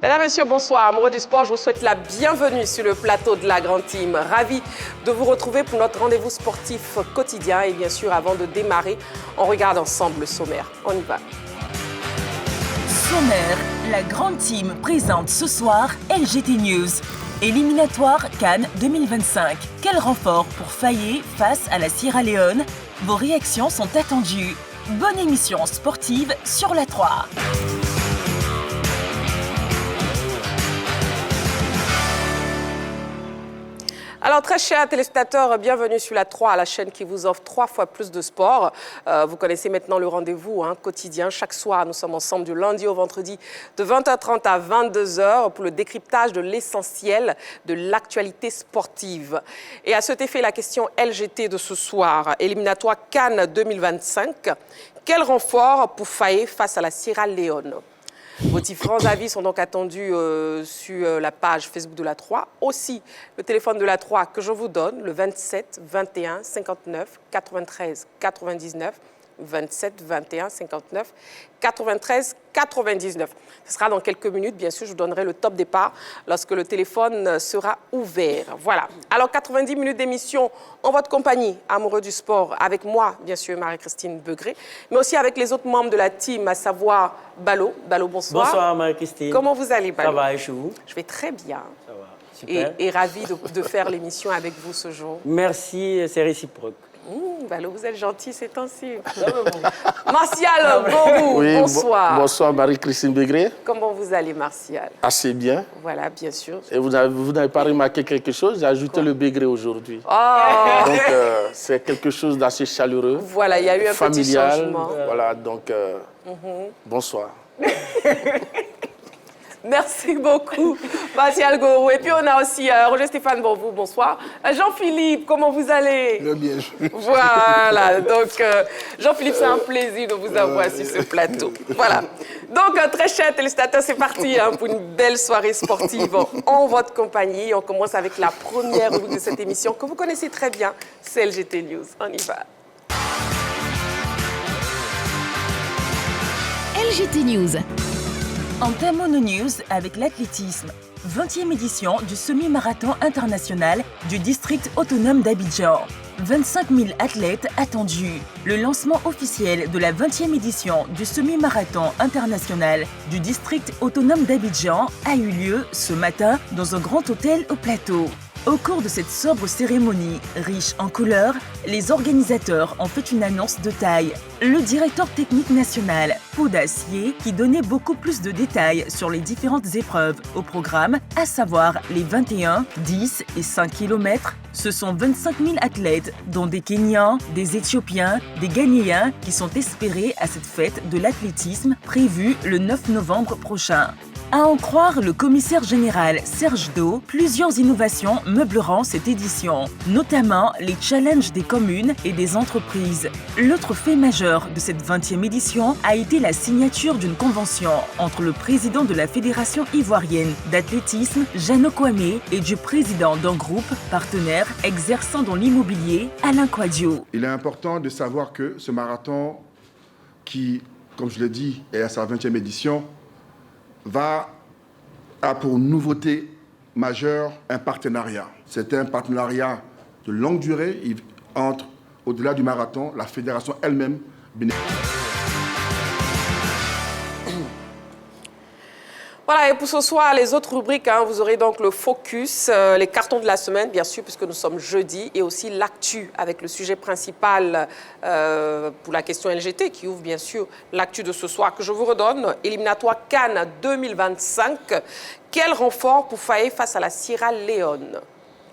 Mesdames, Messieurs, bonsoir. Amoureux du sport, je vous souhaite la bienvenue sur le plateau de la Grande Team. Ravi de vous retrouver pour notre rendez-vous sportif quotidien. Et bien sûr, avant de démarrer, on regarde ensemble le sommaire. On y va. Sommaire, la Grande Team présente ce soir LGT News. Éliminatoire Cannes 2025. Quel renfort pour Fayet face à la Sierra Leone? Vos réactions sont attendues. Bonne émission sportive sur la 3. Alors, très chers téléspectateurs, bienvenue sur la 3, la chaîne qui vous offre 3 fois plus de sport. Vous connaissez maintenant le rendez-vous quotidien. Chaque soir, nous sommes ensemble du lundi au vendredi de 20h30 à 22h pour le décryptage de l'essentiel de l'actualité sportive. Et à cet effet, la question LGT de ce soir, éliminatoire Cannes 2025. Quel renfort pour Fayet face à la Sierra Leone? Vos différents avis sont donc attendus sur la page Facebook de la 3. Aussi, le téléphone de la 3 que je vous donne, le 27 21 59 93 99. 27 21 59 93 99. Ce sera dans quelques minutes. Bien sûr, je vous donnerai le top départ lorsque le téléphone sera ouvert. Voilà. Alors, 90 minutes d'émission en votre compagnie, amoureux du sport, avec moi, bien sûr, Marie-Christine Begré, mais aussi avec les autres membres de la team, à savoir Balo. Balo, bonsoir. Bonsoir, Marie-Christine. Comment vous allez, Balo? Ça va, et chez vous? Je vais très bien. Ça va, super. Et ravie de faire l'émission avec vous ce jour. Merci, c'est réciproque. Balo, vous êtes gentil ces temps-ci. Martial Gorou, oui, bonsoir. Bonsoir Marie-Christine Begré. Comment vous allez, Martial? Assez bien. Voilà, bien sûr. Et vous n'avez pas remarqué quelque chose? J'ai ajouté le Begré aujourd'hui. Oh. Donc, c'est quelque chose d'assez chaleureux. Voilà, il y a eu un familial, petit changement. Voilà, donc, bonsoir. Merci beaucoup, Martial Gorou. Et puis, on a aussi Roger Stéphane Bonvou, bonsoir. Jean-Philippe, comment vous allez? Bien. Voilà, donc Jean-Philippe, c'est un plaisir de vous avoir sur ce plateau. Voilà. Donc, très chers téléspectateurs, c'est parti pour une belle soirée sportive en votre compagnie. On commence avec la première rubrique de cette émission que vous connaissez très bien, c'est LGT News. On y va. LGT News. Entame nos news avec l'athlétisme. 20e édition du semi-marathon international du district autonome d'Abidjan. 25 000 athlètes attendus. Le lancement officiel de la 20e édition du semi-marathon international du district autonome d'Abidjan a eu lieu ce matin dans un grand hôtel au Plateau. Au cours de cette sobre cérémonie, riche en couleurs, les organisateurs ont fait une annonce de taille. Le directeur technique national, Paul Dacier, qui donnait beaucoup plus de détails sur les différentes épreuves au programme, à savoir les 21, 10 et 5 km. Ce sont 25 000 athlètes, dont des Kenyans, des Éthiopiens, des Ghanéens, qui sont espérés à cette fête de l'athlétisme prévue le 9 novembre prochain. À en croire le commissaire général Serge Do, plusieurs innovations meubleront cette édition, notamment les challenges des communes et des entreprises. L'autre fait majeur de cette 20e édition a été la signature d'une convention entre le président de la Fédération ivoirienne d'athlétisme, Jeannot Kwame, et du président d'un groupe partenaire exerçant dans l'immobilier, Alain Quadio. Il est important de savoir que ce marathon, qui, comme je l'ai dit, est à sa 20e édition, a pour nouveauté majeure un partenariat. C'est un partenariat de longue durée entre, au-delà du marathon, la fédération elle-même. Voilà, et pour ce soir, les autres rubriques, vous aurez donc le focus, les cartons de la semaine, bien sûr, puisque nous sommes jeudi, et aussi l'actu, avec le sujet principal pour la question LGT, qui ouvre bien sûr l'actu de ce soir, que je vous redonne. Éliminatoire Cannes 2025. Quel renfort pour Fayet face à la Sierra Leone?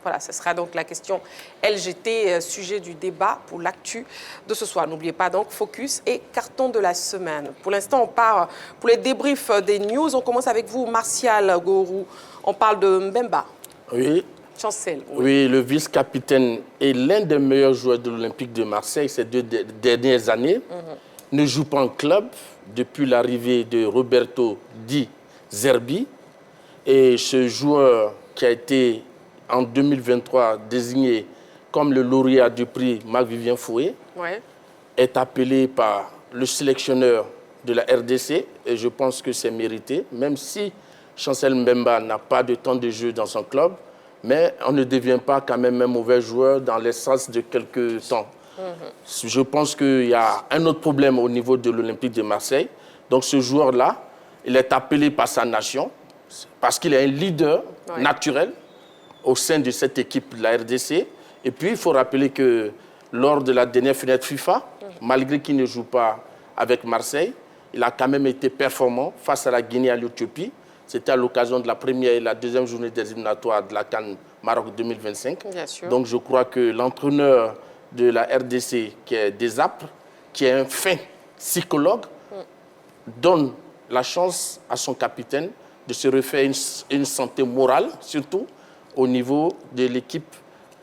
Voilà, ce sera donc la question LGT, sujet du débat pour l'actu de ce soir. N'oubliez pas donc focus et carton de la semaine. Pour l'instant, on part pour les débriefs des news. On commence avec vous, Martial Gorou. On parle de Mbemba. Oui. Chancel. Oui, le vice-capitaine est l'un des meilleurs joueurs de l'Olympique de Marseille ces 2 dernières années. Ne joue pas en club depuis l'arrivée de Roberto Di Zerbi. Et ce joueur qui a été en 2023 désigné comme le lauréat du prix Marc-Vivien Fouet, est appelé par le sélectionneur de la RDC, et je pense que c'est mérité, même si Chancel Mbemba n'a pas de temps de jeu dans son club, mais on ne devient pas quand même un mauvais joueur dans l'espace de quelques temps. Je pense qu'il y a un autre problème au niveau de l'Olympique de Marseille. Donc ce joueur-là, il est appelé par sa nation parce qu'il est un leader naturel au sein de cette équipe de la RDC. Et puis il faut rappeler que lors de la dernière fenêtre FIFA, malgré qu'il ne joue pas avec Marseille, il a quand même été performant face à la Guinée et à l'Éthiopie. C'était à l'occasion de la première et la deuxième journée des éliminatoires de la CAN Maroc 2025. Bien sûr. Donc je crois que l'entraîneur de la RDC, qui est Desapres, qui est un fin psychologue, donne la chance à son capitaine de se refaire une santé morale, surtout au niveau de l'équipe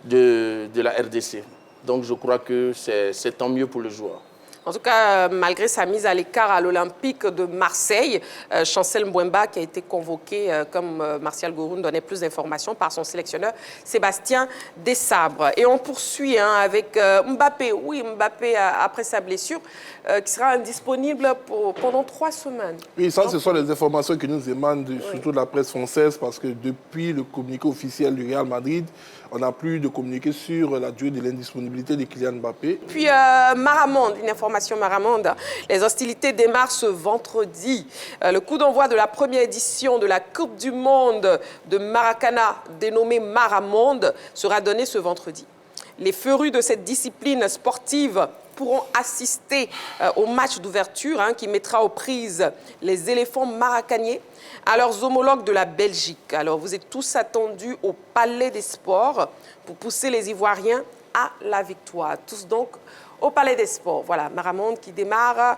de la RDC. Donc je crois que c'est tant mieux pour le joueur. En tout cas, malgré sa mise à l'écart à l'Olympique de Marseille, Chancel Mbemba, qui a été convoqué, comme Martial Gourou donnait plus d'informations, par son sélectionneur Sébastien Desabre. Et on poursuit avec Mbappé. Oui, Mbappé, après sa blessure, qui sera indisponible pendant 3 semaines. Oui, ça, ce sont les informations qui nous émanent, surtout de la presse française, parce que depuis le communiqué officiel du Real Madrid, on n'a plus de communiqué sur la durée de l'indisponibilité de Kylian Mbappé. Puis Maramonde, une information Maramonde. Les hostilités démarrent ce vendredi. Le coup d'envoi de la première édition de la Coupe du Monde de Maracana, dénommée Maramonde, sera donné ce vendredi. Les férus de cette discipline sportive pourront assister au match d'ouverture qui mettra aux prises les éléphants maracaniers à leurs homologues de la Belgique. Alors, vous êtes tous attendus au Palais des Sports pour pousser les Ivoiriens à la victoire. Tous donc au Palais des Sports. Voilà, Maramonde qui démarre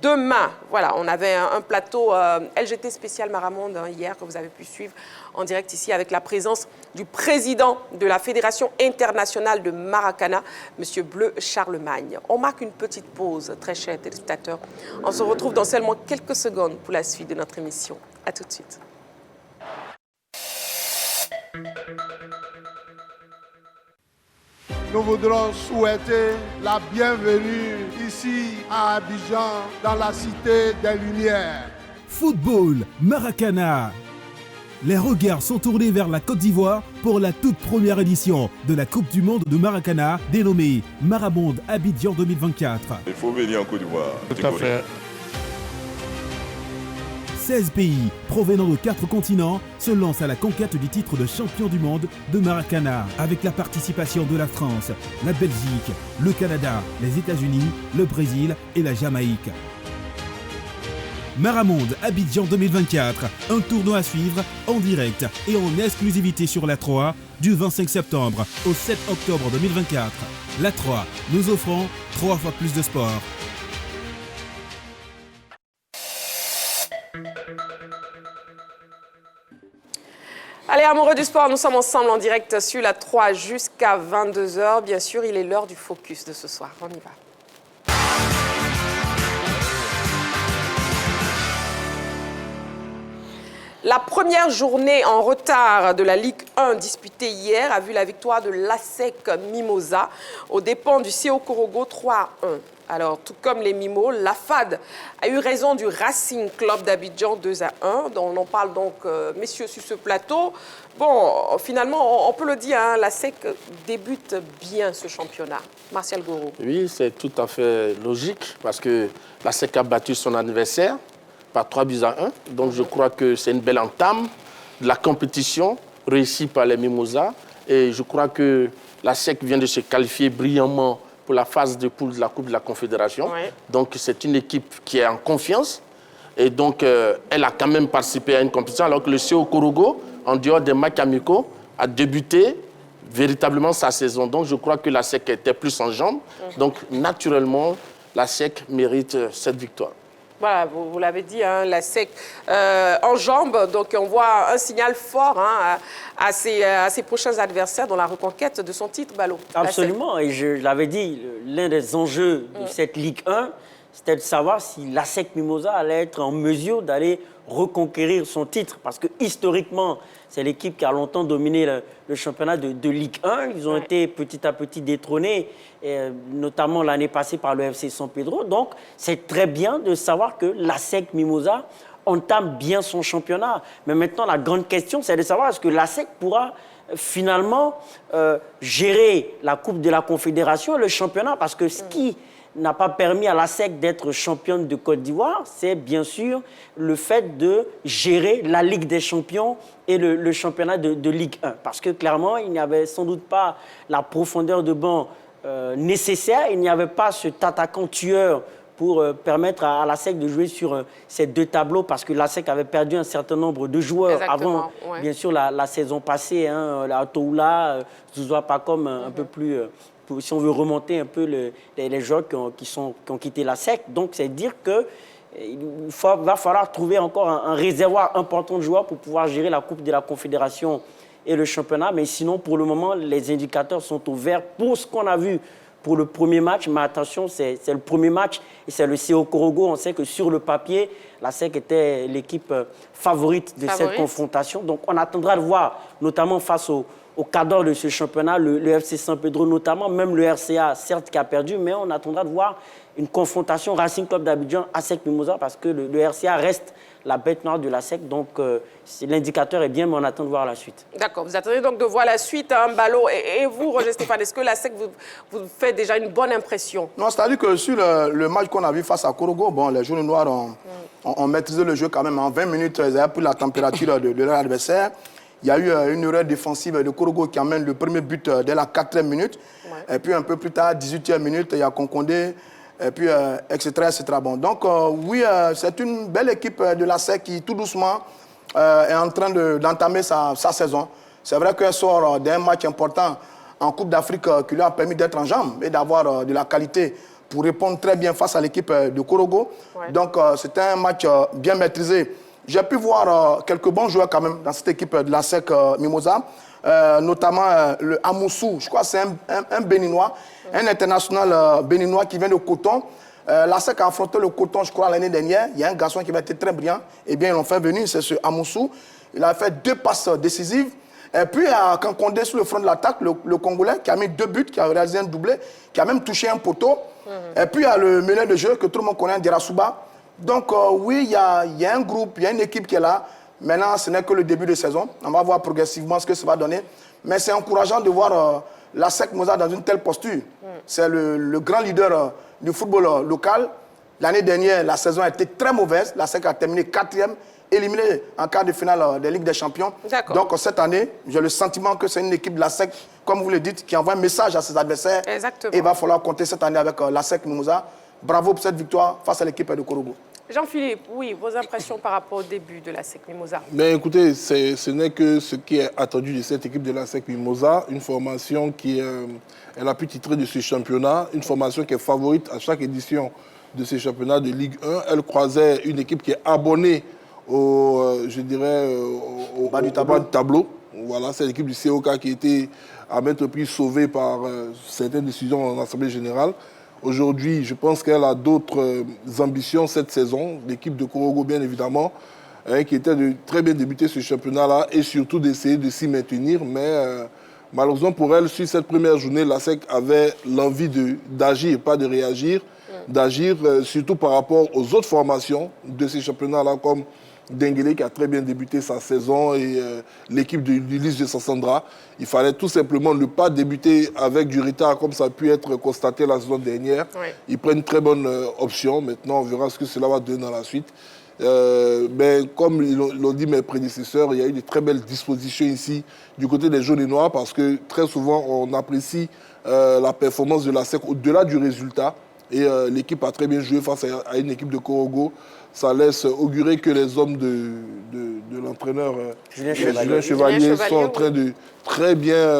demain. Voilà, on avait un plateau LGT spécial Maramonde hier que vous avez pu suivre en direct ici avec la présence du président de la Fédération internationale de Maracana, M. Bleu Charlemagne. On marque une petite pause, très chers téléspectateurs. On se retrouve dans seulement quelques secondes pour la suite de notre émission. À tout de suite. Nous voudrons souhaiter la bienvenue ici à Abidjan, dans la Cité des Lumières. Football, Maracana. Les regards sont tournés vers la Côte d'Ivoire pour la toute première édition de la Coupe du Monde de Maracana, dénommée Maramonde Abidjan 2024. Il faut venir en Côte d'Ivoire. Tout à fait. 16 pays provenant de 4 continents se lancent à la conquête du titre de champion du monde de Maracana, avec la participation de la France, la Belgique, le Canada, les États-Unis, le Brésil et la Jamaïque. Maramonde Abidjan 2024, un tournoi à suivre en direct et en exclusivité sur la 3 du 25 septembre au 7 octobre 2024. La 3, nous offrons 3 fois plus de sport. Allez, amoureux du sport, nous sommes ensemble en direct sur la 3 jusqu'à 22h. Bien sûr, il est l'heure du focus de ce soir. On y va. La première journée en retard de la Ligue 1 disputée hier a vu la victoire de l'ASEC Mimosa aux dépens du CO Korogo 3-1. Alors, tout comme les Mimos, la FAD a eu raison du Racing Club d'Abidjan 2-1. On en parle donc, messieurs, sur ce plateau. Bon, finalement, on peut le dire, l'ASEC débute bien ce championnat. Martial Gourou. Oui, c'est tout à fait logique parce que l'ASEC a battu son adversaire par 3-1. Donc, je crois que c'est une belle entame de la compétition réussie par les Mimosas. Et je crois que l'ASEC vient de se qualifier brillamment pour la phase de poule de la Coupe de la Confédération. Oui. Donc, c'est une équipe qui est en confiance. Et donc, elle a quand même participé à une compétition, alors que le CO Korogo, en dehors des matchs amicaux, a débuté véritablement sa saison. Donc, je crois que la SEC était plus en jambes. Donc, naturellement, la SEC mérite cette victoire. Voilà, vous l'avez dit, la SEC en jambes. Donc, on voit un signal fort à ses prochains adversaires dans la reconquête de son titre, Ballot. Absolument. Et je l'avais dit, l'un des enjeux de cette Ligue 1, c'était de savoir si l'ASEC Mimosa allait être en mesure d'aller reconquérir son titre. Parce que historiquement, c'est l'équipe qui a longtemps dominé le championnat de Ligue 1. Ils ont été petit à petit détrônés, notamment l'année passée par le FC San Pedro. Donc, c'est très bien de savoir que l'ASEC Mimosa entame bien son championnat. Mais maintenant, la grande question, c'est de savoir est-ce que l'ASEC pourra finalement gérer la Coupe de la Confédération et le championnat, parce que ce qui n'a pas permis à l'ASEC d'être championne de Côte d'Ivoire, c'est bien sûr le fait de gérer la Ligue des champions et le championnat de Ligue 1. Parce que clairement, il n'y avait sans doute pas la profondeur de banc nécessaire, il n'y avait pas cet attaquant tueur pour permettre à l'ASEC de jouer sur ces deux tableaux, parce que l'ASEC avait perdu un certain nombre de joueurs avant, bien sûr, la saison passée, la Toula, Zouzoua Pacom, un peu plus, si on veut remonter un peu les joueurs qui ont quitté l'ASEC. Donc, c'est dire qu'il va falloir trouver encore un réservoir important de joueurs pour pouvoir gérer la Coupe de la Confédération et le championnat. Mais sinon, pour le moment, les indicateurs sont au vert pour ce qu'on a vu pour le premier match. Mais attention, c'est le premier match et c'est le CO Korogo. On sait que sur le papier, l'ASEC était l'équipe favorite de cette confrontation. Donc, on attendra de voir, notamment face au cadre de ce championnat, le FC San Pedro notamment, même le RCA, certes, qui a perdu, mais on attendra de voir une confrontation Racing Club d'Abidjan, ASEC Mimosa, parce que le RCA reste la bête noire de l'ASEC. Donc, l'indicateur est bien, mais on attend de voir la suite. D'accord. Vous attendez donc de voir la suite, Mbalo. Et vous, Roger Stéphane, est-ce que l'ASEC vous fait déjà une bonne impression? Non, c'est-à-dire que sur le match qu'on a vu face à Korogo, bon, les jaunes noirs ont maîtrisé le jeu quand même. En 20 minutes, ils avaient pris la température de leur adversaire. Il y a eu une erreur défensive de Korogo qui amène le premier but dès la 4e minute. Et puis un peu plus tard, 18e minute, il y a Concondé, et puis etc. etc. Bon, donc oui, c'est une belle équipe de l'ASEC qui tout doucement est en train d'entamer sa saison. C'est vrai qu'elle sort d'un match important en Coupe d'Afrique qui lui a permis d'être en jambes et d'avoir de la qualité pour répondre très bien face à l'équipe de Korogo. Donc c'était un match bien maîtrisé. J'ai pu voir quelques bons joueurs quand même dans cette équipe de l'ASEC Mimosa, notamment le Amoussou, je crois que c'est un Béninois, un international béninois qui vient de Coton. L'ASEC a affronté le Coton, je crois, l'année dernière. Il y a un garçon qui va être très brillant. Eh bien, ils l'ont fait venir, c'est ce Amoussou. Il a fait 2 passes décisives. Et puis, à Kankondé, sur le front de l'attaque, le Congolais, qui a mis 2 buts, qui a réalisé un doublé, qui a même touché un poteau. Et puis, il y a le meneur de jeu que tout le monde connaît, Dirasouba. Donc, oui, il y a un groupe, il y a une équipe qui est là. Maintenant, ce n'est que le début de saison. On va voir progressivement ce que ça va donner. Mais c'est encourageant de voir l'ASEC Mimosa dans une telle posture. C'est le grand leader du football local. L'année dernière, la saison a été très mauvaise. L'ASEC a terminé 4e, éliminé en quart de finale des Ligues des Champions. Donc, cette année, j'ai le sentiment que c'est une équipe de l'ASEC, comme vous le dites, qui envoie un message à ses adversaires. Exactement. Et il va falloir compter cette année avec l'ASEC Mimosa. Bravo pour cette victoire face à l'équipe de Korogo. Jean-Philippe, oui, vos impressions par rapport au début de l'ASEC Mimosa? Mais écoutez, ce n'est que ce qui est attendu de cette équipe de l'ASEC Mimosa, une formation qui elle a pu titrer de ce championnat, une formation qui est favorite à chaque édition de ce championnat de Ligue 1. Elle croisait une équipe qui est abonnée au bas du tableau. Voilà, c'est l'équipe du COK qui a été à maintes reprises sauvée par certaines décisions en Assemblée générale. Aujourd'hui, je pense qu'elle a d'autres ambitions cette saison. L'équipe de Korogo, bien évidemment, qui était de très bien débuter ce championnat-là et surtout d'essayer de s'y maintenir. Mais malheureusement pour elle, sur cette première journée, l'ASEC avait l'envie d'agir, pas de réagir, d'agir surtout par rapport aux autres formations de ces championnats-là, comme Denguele qui a très bien débuté sa saison et l'équipe de l'Ulysse de Sassandra. Il fallait tout simplement ne pas débuter avec du retard comme ça a pu être constaté la saison dernière. Ils prennent une très bonne option. Maintenant, on verra ce que cela va donner dans la suite. Mais comme l'ont dit mes prédécesseurs, il y a eu de très belles dispositions ici du côté des jaunes et noirs parce que très souvent, on apprécie la performance de l'ASEC au-delà du résultat. Et l'équipe a très bien joué face à une équipe de Korogo. Ça laisse augurer que les hommes de l'entraîneur Julien Chevalier sont en train de très bien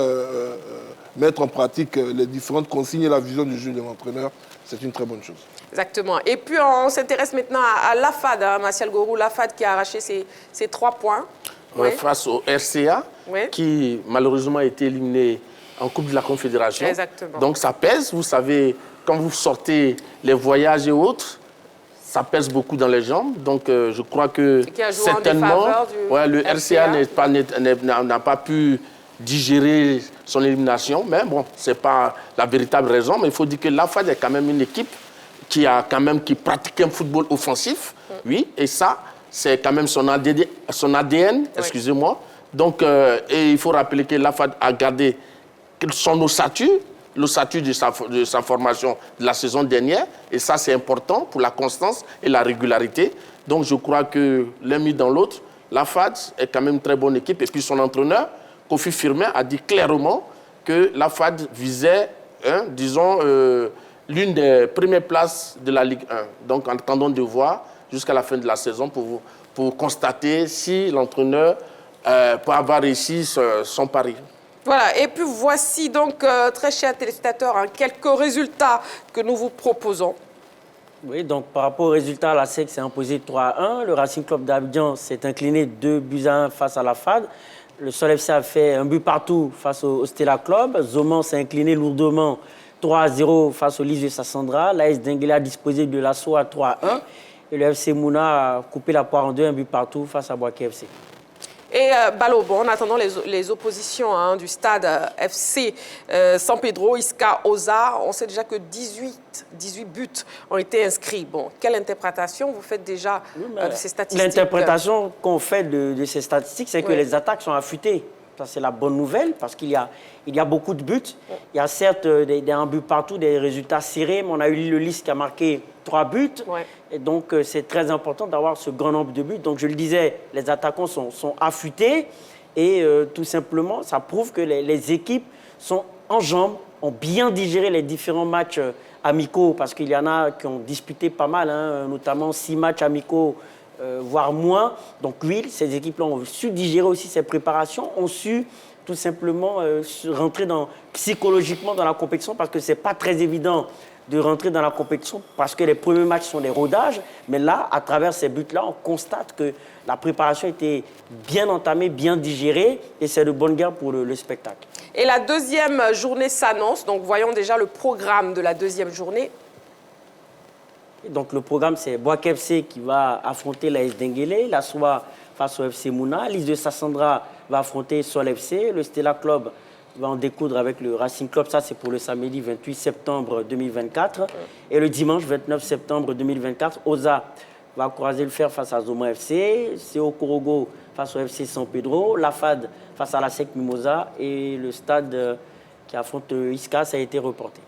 mettre en pratique les différentes consignes et la vision du jeu de l'entraîneur. C'est une très bonne chose. Exactement. Et puis, on s'intéresse maintenant à l'AFAD, Martial Gorou, l'AFAD qui a arraché ses 3 points. Face au RCA, qui malheureusement a été éliminé en Coupe de la Confédération. Exactement. Donc ça pèse, vous savez, quand vous sortez les voyages et autres, ça pèse beaucoup dans les jambes. Donc je crois que certainement, le RCA n'a pas pu digérer son élimination. Mais bon, ce n'est pas la véritable raison. Mais il faut dire que l'AFAD est quand même une équipe qui pratique un football offensif. Oui, et ça, c'est quand même son ADN, excusez-moi. Donc, et il faut rappeler que la FAD a gardé son ossature de sa formation de la saison dernière. Et ça, c'est important pour la constance et la régularité. Donc, je crois que l'un mis dans l'autre, la FAD est quand même une très bonne équipe. Et puis, son entraîneur, Kofi Firmin, a dit clairement que la FAD visait, l'une des premières places de la Ligue 1. Donc, en attendant de voir jusqu'à la fin de la saison pour constater si l'entraîneur peut avoir réussi son pari. Voilà, et puis voici donc, très chers téléspectateurs, quelques résultats que nous vous proposons. Oui, donc par rapport aux résultats, la SEC s'est imposée 3-1. Le Racing Club d'Abidjan s'est incliné 2-1 face à la FAD. Le Sol FC a fait un but partout face au Stella Club. Zoman s'est incliné lourdement 3-0 face au Lys de Sassandra. L'AS Denguela a disposé de l'assaut à 3-1. Et le FC Mouna a coupé la poire en deux, un but partout face à Boaké FC. Et Balobo, en attendant les oppositions du stade FC San Pedro, Isca, Oza, on sait déjà que 18 buts ont été inscrits. Bon, quelle interprétation vous faites déjà de ces statistiques? L'interprétation qu'on fait de ces statistiques, c'est que les attaques sont affûtées. Ça, c'est la bonne nouvelle parce qu'il y a beaucoup de buts. Il y a certes un but partout, des résultats serrés, mais on a eu le Lys qui a marqué 3 buts. Et donc, c'est très important d'avoir ce grand nombre de buts. Donc, je le disais, les attaquants sont affûtés et tout simplement, ça prouve que les équipes sont en jambes, ont bien digéré les différents matchs amicaux parce qu'il y en a qui ont disputé pas mal, notamment 6 matchs amicaux, voire moins. Donc oui, ces équipes-là ont su digérer aussi ces préparations, ont su tout simplement rentrer psychologiquement dans la compétition parce que ce n'est pas très évident de rentrer dans la compétition parce que les premiers matchs sont des rodages. Mais là, à travers ces buts-là, on constate que la préparation était bien entamée, bien digérée et c'est de bonne guerre pour le spectacle. Et la deuxième journée s'annonce. Donc voyons déjà le programme de la deuxième journée. Et donc le programme, c'est Boaké FC qui va affronter l'AS Denguela, la SOA face au FC Mouna, Lys de Sassandra va affronter Sol FC, le Stella Club va en découdre avec le Racing Club, ça c'est pour le samedi 28 septembre 2024. Et le dimanche 29 septembre 2024, Oza va croiser le fer face à Zoman FC, CO Korogo face au FC San Pedro, la FAD face à la SEC Mimosa et le stade qui affronte Isca, ça a été reporté.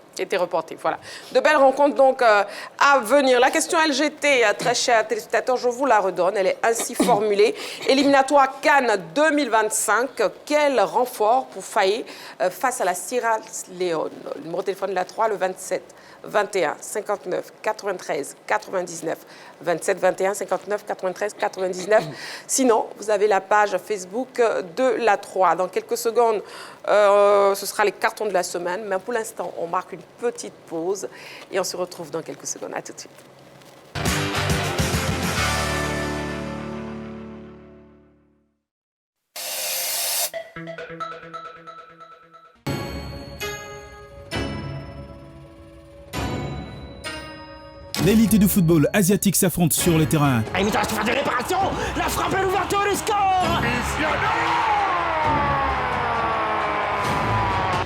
Voilà. De belles rencontres donc à venir. La question LGT, très chers téléspectateurs, je vous la redonne. Elle est ainsi formulée. Éliminatoire Cannes 2025. Quel renfort pour Faye face à la Sierra Leone? Le numéro de téléphone de la 3, le 27 21 59 93 99. 27 21 59 93 99. Sinon, vous avez la page Facebook de la 3. Dans quelques secondes, ce sera les cartons de la semaine. Mais pour l'instant, on marque une petite pause et on se retrouve dans quelques secondes. À tout de suite. L'élite du football asiatique s'affronte sur le terrain. Il va faire des réparations. La frappe et l'ouverture du score.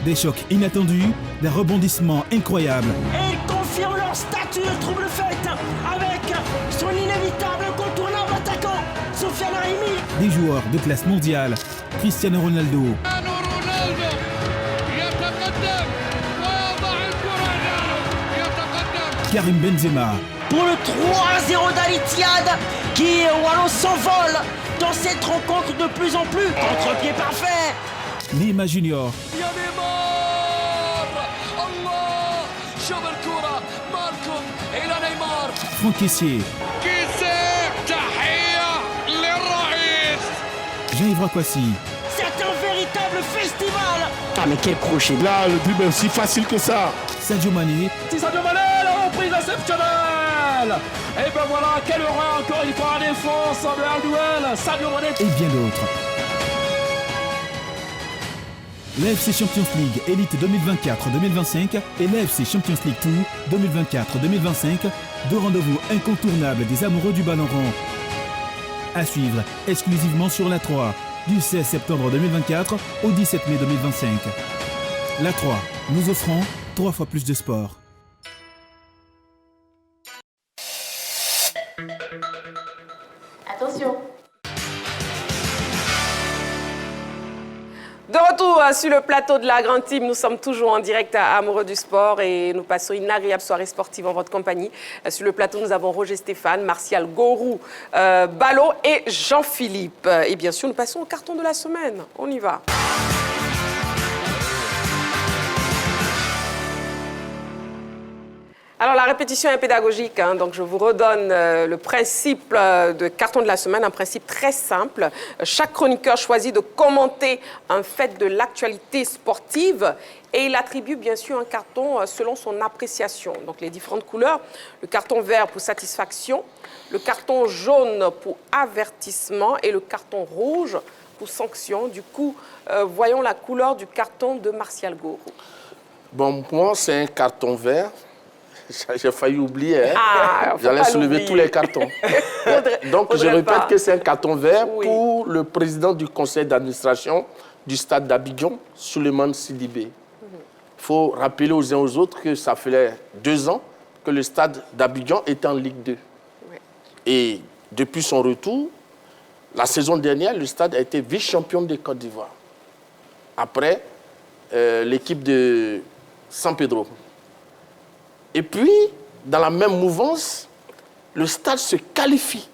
Des chocs inattendus, des rebondissements incroyables. Et ils confirment leur statut de trouble fait avec son inévitable incontournable attaquant, Sofiane Rahimi. Des joueurs de classe mondiale, Cristiano Ronaldo. Karim Benzema. Pour le 3-0 d'Al-Ittihad qui, Wallo, s'envole dans cette rencontre de plus en plus. Contre-pied parfait. Neymar Junior. Franck Kessié. Jean-Yves Rakwasi. C'est un véritable festival. Ah mais quel crochet. Là, le dribble est si facile que ça. Sadio Mané. Sadio Mané, la reprise exceptionnelle. Et ben voilà, quelle horreur encore une fois en défense de Hardwell. Sadio Mané. Et bien d'autres. L'AFC Champions League Elite 2024-2025 et l'AFC Champions League 2 2024-2025, deux rendez-vous incontournables des amoureux du ballon rond. À suivre exclusivement sur la 3, du 16 septembre 2024 au 17 mai 2025. La 3, nous offrons 3 fois plus de sport. Attention. De retour sur le plateau de la Grande Team, nous sommes toujours en direct à Amoureux du sport et nous passons une agréable soirée sportive en votre compagnie. Sur le plateau, nous avons Roger Stéphane, Martial Gorou, Ballot et Jean-Philippe. Et bien sûr, nous passons au carton de la semaine. On y va. Alors, la répétition est pédagogique, hein, donc je vous redonne le principe de carton de la semaine, un principe très simple. Chaque chroniqueur choisit de commenter un fait de l'actualité sportive et il attribue bien sûr un carton selon son appréciation. Donc, les différentes couleurs, le carton vert pour satisfaction, le carton jaune pour avertissement et le carton rouge pour sanction. Du coup, voyons la couleur du carton de Martial Gorou. Bon, pour moi, c'est un carton vert. J'ai failli oublier. Hein. Ah, j'allais soulever tous les cartons. Donc, je répète que c'est un carton vert pour le président du conseil d'administration du stade d'Abidjan, Souleymane Sidibé. Il faut rappeler aux uns aux autres que ça fait 2 ans que le stade d'Abidjan est en Ligue 2. Oui. Et depuis son retour, la saison dernière, le stade a été vice-champion de Côte d'Ivoire. Après, l'équipe de San Pedro. Et puis, dans la même mouvance, le stade se qualifie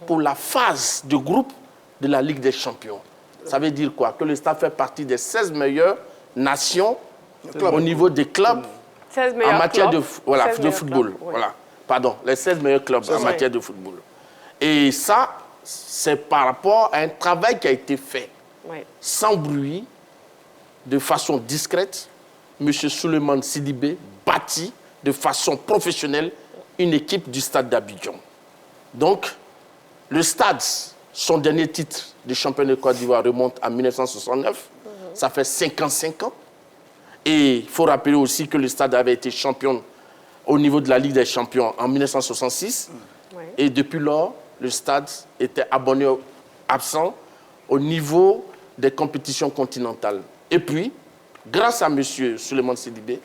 pour la phase de groupe de la Ligue des Champions. Ça veut dire quoi? Que le stade fait partie des 16 meilleures nations au niveau des clubs en matière de football. Oui. Voilà. Pardon, les 16 meilleurs clubs en matière de football. Et ça, c'est par rapport à un travail qui a été fait sans bruit, de façon discrète. M. Souleymane Sidibé bâtit de façon professionnelle une équipe du stade d'Abidjan. Donc, le stade, son dernier titre de champion de Côte d'Ivoire remonte à 1969. Ça fait 55 ans. Et il faut rappeler aussi que le stade avait été champion au niveau de la Ligue des Champions en 1966. Et depuis lors, le stade était absent au niveau des compétitions continentales. Et puis, grâce à M. Souleymane Sidibé,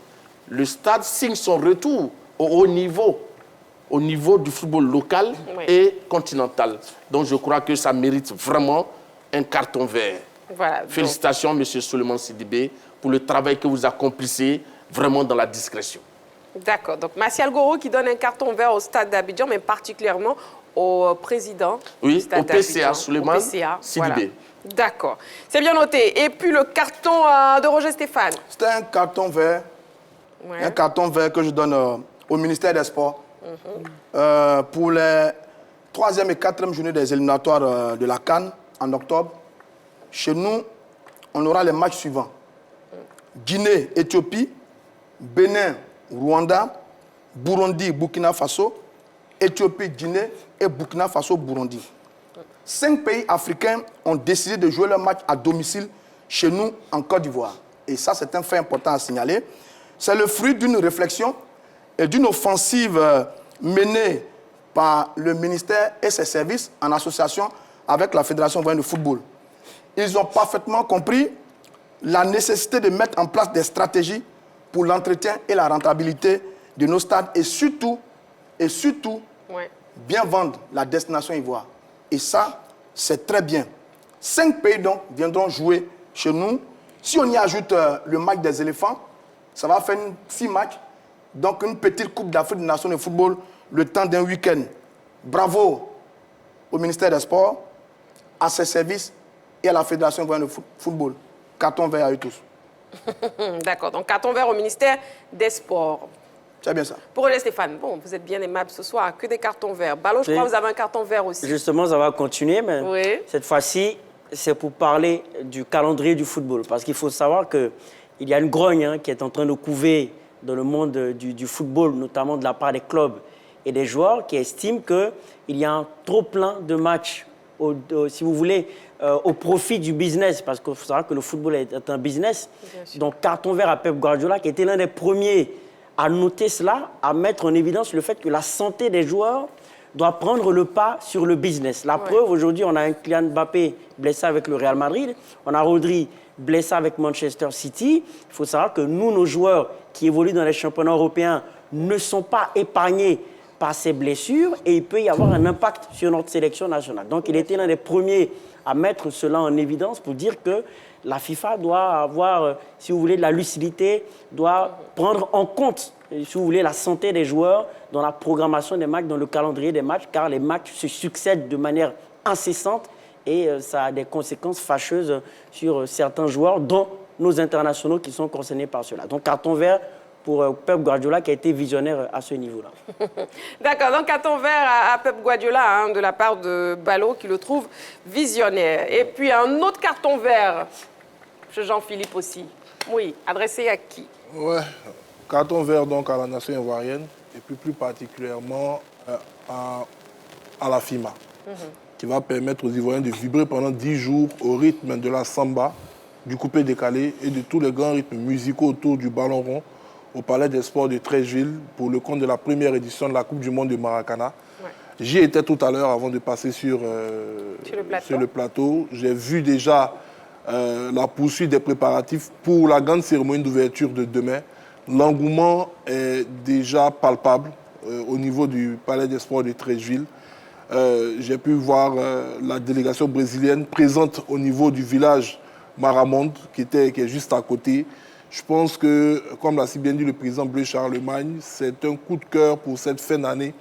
le stade signe son retour au haut niveau du football local et continental. Donc je crois que ça mérite vraiment un carton vert. Voilà, félicitations, M. Souleymane Sidibé, pour le travail que vous accomplissez vraiment dans la discrétion. D'accord. Donc Martial Gorou qui donne un carton vert au stade d'Abidjan, mais particulièrement au président du stade d'Abidjan. Oui, au PCA, Souleymane Sidibé. Voilà. D'accord. C'est bien noté. Et puis le carton de Roger Stéphane. C'était un carton vert. Un carton vert que je donne au ministère des Sports pour les 3e et 4e journées des éliminatoires de la CAN en octobre. Chez nous, on aura les matchs suivants. Guinée, Éthiopie, Bénin, Rwanda, Burundi, Burkina Faso, Éthiopie, Guinée et Burkina Faso, Burundi. 5 pays africains ont décidé de jouer leur match à domicile chez nous en Côte d'Ivoire. Et ça, c'est un fait important à signaler. C'est le fruit d'une réflexion et d'une offensive menée par le ministère et ses services en association avec la Fédération ivoirienne de football. Ils ont parfaitement compris la nécessité de mettre en place des stratégies pour l'entretien et la rentabilité de nos stades et surtout bien vendre la destination ivoire. Et ça, c'est très bien. 5 pays donc viendront jouer chez nous. Si on y ajoute le match des éléphants, ça va faire 6 matchs, donc une petite Coupe d'Afrique des Nations de football le temps d'un week-end. Bravo au ministère des Sports, à ses services et à la Fédération ivoirienne de football. Carton vert à eux tous. D'accord, donc carton vert au ministère des Sports. C'est bien ça. Pour Roger Stéphane, bon, vous êtes bien aimable ce soir, que des cartons verts. Ballot, je crois que vous avez un carton vert aussi. Justement, ça va continuer, mais cette fois-ci, c'est pour parler du calendrier du football. Parce qu'il faut savoir qu'il y a une grogne qui est en train de couver dans le monde du football, notamment de la part des clubs et des joueurs qui estiment qu'il y a un trop plein de matchs, si vous voulez, au profit du business. Parce qu'il faut savoir que le football est un business. Donc, carton vert à Pep Guardiola, qui était l'un des premiers à noter cela, à mettre en évidence le fait que la santé des joueurs doit prendre le pas sur le business. La preuve, aujourd'hui, on a un Kylian Mbappé blessé avec le Real Madrid, on a Rodri blessé avec Manchester City. Il faut savoir que nous, nos joueurs qui évoluent dans les championnats européens ne sont pas épargnés par ses blessures et il peut y avoir un impact sur notre sélection nationale. Donc il était l'un des premiers à mettre cela en évidence pour dire que la FIFA doit avoir, si vous voulez, de la lucidité, doit prendre en compte, si vous voulez, la santé des joueurs dans la programmation des matchs, dans le calendrier des matchs, car les matchs se succèdent de manière incessante et ça a des conséquences fâcheuses sur certains joueurs, dont nos internationaux qui sont concernés par cela. Donc carton vert pour Pep Guardiola qui a été visionnaire à ce niveau-là. D'accord, donc carton vert à Pep Guardiola de la part de Ballot qui le trouve visionnaire. Et puis un autre carton vert chez Jean-Philippe aussi. Oui, adressé à qui? Ouais, carton vert donc à la nation ivoirienne et puis plus particulièrement à la FIMA, qui va permettre aux Ivoiriens de vibrer pendant 10 jours au rythme de la samba, du coupé-décalé et de tous les grands rythmes musicaux autour du ballon rond au Palais des Sports de Treichville pour le compte de la première édition de la Coupe du Monde de Maracana. Ouais. J'y étais tout à l'heure avant de passer sur le plateau. J'ai vu déjà la poursuite des préparatifs pour la grande cérémonie d'ouverture de demain. L'engouement est déjà palpable au niveau du Palais des Sports de Treichville. J'ai pu voir la délégation brésilienne présente au niveau du village Maramonde, qui est juste à côté. Je pense que, comme l'a si bien dit le président Bleu Charlemagne, c'est un coup de cœur pour cette fin d'année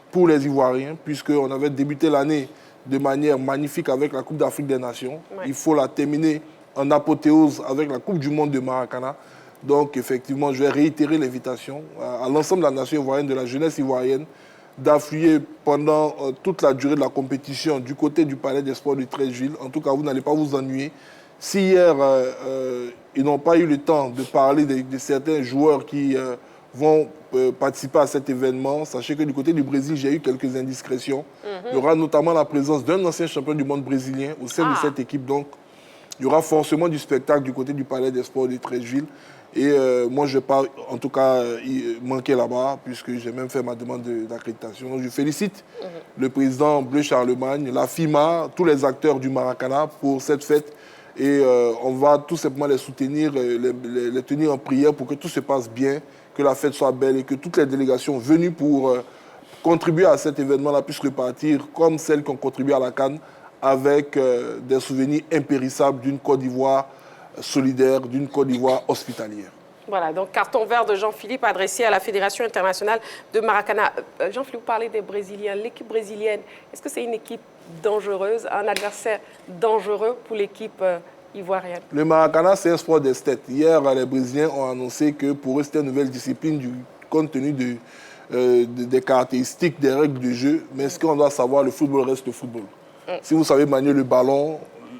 pour les Ivoiriens, puisqu'on avait débuté l'année de manière magnifique avec la Coupe d'Afrique des Nations. Ouais. Il faut la terminer en apothéose avec la Coupe du Monde de Maracana. Donc, effectivement, je vais réitérer l'invitation à l'ensemble de la nation ivoirienne, de la jeunesse ivoirienne, d'affluer pendant toute la durée de la compétition du côté du Palais des Sports de Treichville. En tout cas, vous n'allez pas vous ennuyer. Si hier, ils n'ont pas eu le temps de parler de certains joueurs qui vont participer à cet événement, sachez que du côté du Brésil, j'ai eu quelques indiscrétions. Il y aura notamment la présence d'un ancien champion du monde brésilien au sein de cette équipe. Donc, il y aura forcément du spectacle du côté du Palais des Sports de Treichville. Et moi, je ne vais pas, en tout cas, manquer là-bas, puisque j'ai même fait ma demande d'accréditation. Donc, je félicite le président Bleu Charlemagne, la FIMA, tous les acteurs du Maracana pour cette fête. Et on va tout simplement les soutenir, les tenir en prière pour que tout se passe bien, que la fête soit belle et que toutes les délégations venues pour contribuer à cet événement-là puissent repartir comme celles qui ont contribué à la CAN avec des souvenirs impérissables d'une Côte d'Ivoire solidaire, d'une Côte d'Ivoire hospitalière. Voilà, donc carton vert de Jean-Philippe adressé à la Fédération internationale de Maracana. Jean-Philippe, vous parlez des Brésiliens. L'équipe brésilienne, est-ce que c'est une équipe dangereuse, un adversaire dangereux pour l'équipe ivoirienne? Le Maracana, c'est un sport d'esthète. Hier, les Brésiliens ont annoncé que pour eux, c'était une nouvelle discipline compte tenu des caractéristiques, des règles du jeu. Mais ce qu'on doit savoir, le football reste le football. Si vous savez manier le ballon,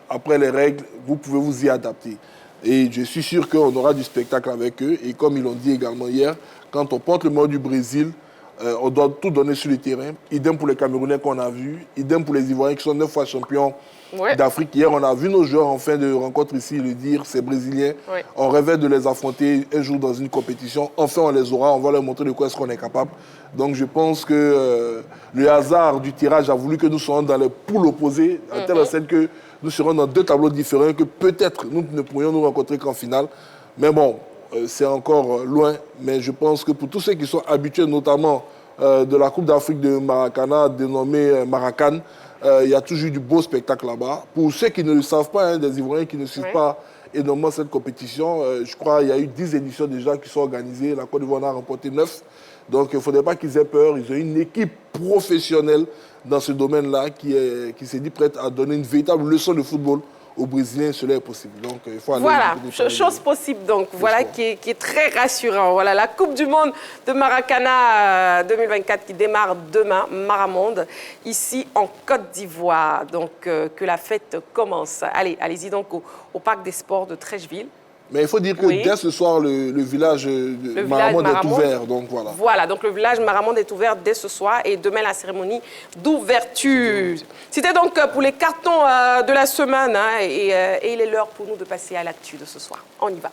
après les règles, vous pouvez vous y adapter. Et je suis sûr qu'on aura du spectacle avec eux. Et comme ils l'ont dit également hier, quand on porte le maillot du Brésil, on doit tout donner sur le terrain. Idem pour les Camerounais qu'on a vus, idem pour les Ivoiriens qui sont 9 fois champions d'Afrique. Hier, on a vu nos joueurs en fin de rencontre ici le dire, ces Brésiliens. On rêvait de les affronter un jour dans une compétition. Enfin, on les aura, on va leur montrer de quoi est-ce qu'on est capable. Donc, je pense que le hasard du tirage a voulu que nous soyons dans les poules opposées, à telle enseigne que nous serons dans 2 tableaux différents, que peut-être nous ne pourrions nous rencontrer qu'en finale. Mais bon, c'est encore loin. Mais je pense que pour tous ceux qui sont habitués, notamment de la Coupe d'Afrique de Maracana, dénommée Maracan, il y a toujours eu du beau spectacle là-bas. Pour ceux qui ne le savent pas, des Ivoiriens qui ne suivent pas énormément cette compétition, je crois qu'il y a eu 10 éditions déjà qui sont organisées. La Côte d'Ivoire en a remporté 9. Donc il ne faudrait pas qu'ils aient peur. Ils ont une équipe professionnelle dans ce domaine-là qui s'est dit prête à donner une véritable leçon de football aux Brésiliens. Cela est possible. Donc il faut aller. Voilà, chose possible donc. Voilà qui est très rassurant. Voilà la Coupe du Monde de Maracana 2024 qui démarre demain, Maramonde, ici en Côte d'Ivoire. Donc que la fête commence. Allez, allez-y donc au Parc des Sports de Treichville. Mais il faut dire que dès ce soir, le village Maramonde est ouvert. Donc voilà. Voilà, donc le village Maramonde est ouvert dès ce soir et demain la cérémonie d'ouverture. C'était donc pour les cartons de la semaine et il est l'heure pour nous de passer à l'actu de ce soir. On y va.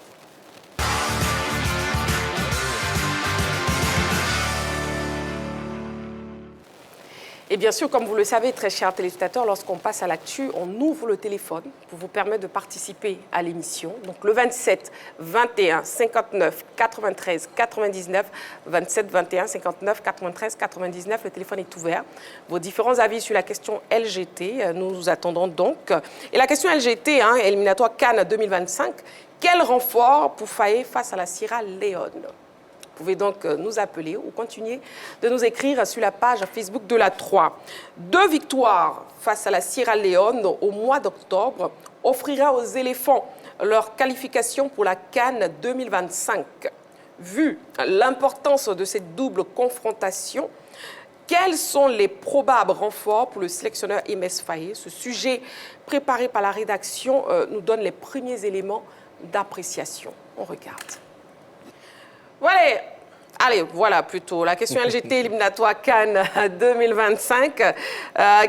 Et bien sûr, comme vous le savez, très chers téléspectateurs, lorsqu'on passe à l'actu, on ouvre le téléphone pour vous permettre de participer à l'émission. Donc le 27 21 59 93 99, 27 21 59 93 99, le téléphone est ouvert. Vos différents avis sur la question LGT, nous vous attendons donc. Et la question LGT, éliminatoire CAN 2025, quel renfort pour faillir face à la Sierra Leone? Vous pouvez donc nous appeler ou continuer de nous écrire sur la page Facebook de la 3. 2 victoires face à la Sierra Leone au mois d'octobre offrira aux éléphants leur qualification pour la CAN 2025. Vu l'importance de cette double confrontation, quels sont les probables renforts pour le sélectionneur Emes Faye? Ce sujet préparé par la rédaction nous donne les premiers éléments d'appréciation. On regarde. Voilà plutôt. La question LGT éliminatoire CAN 2025.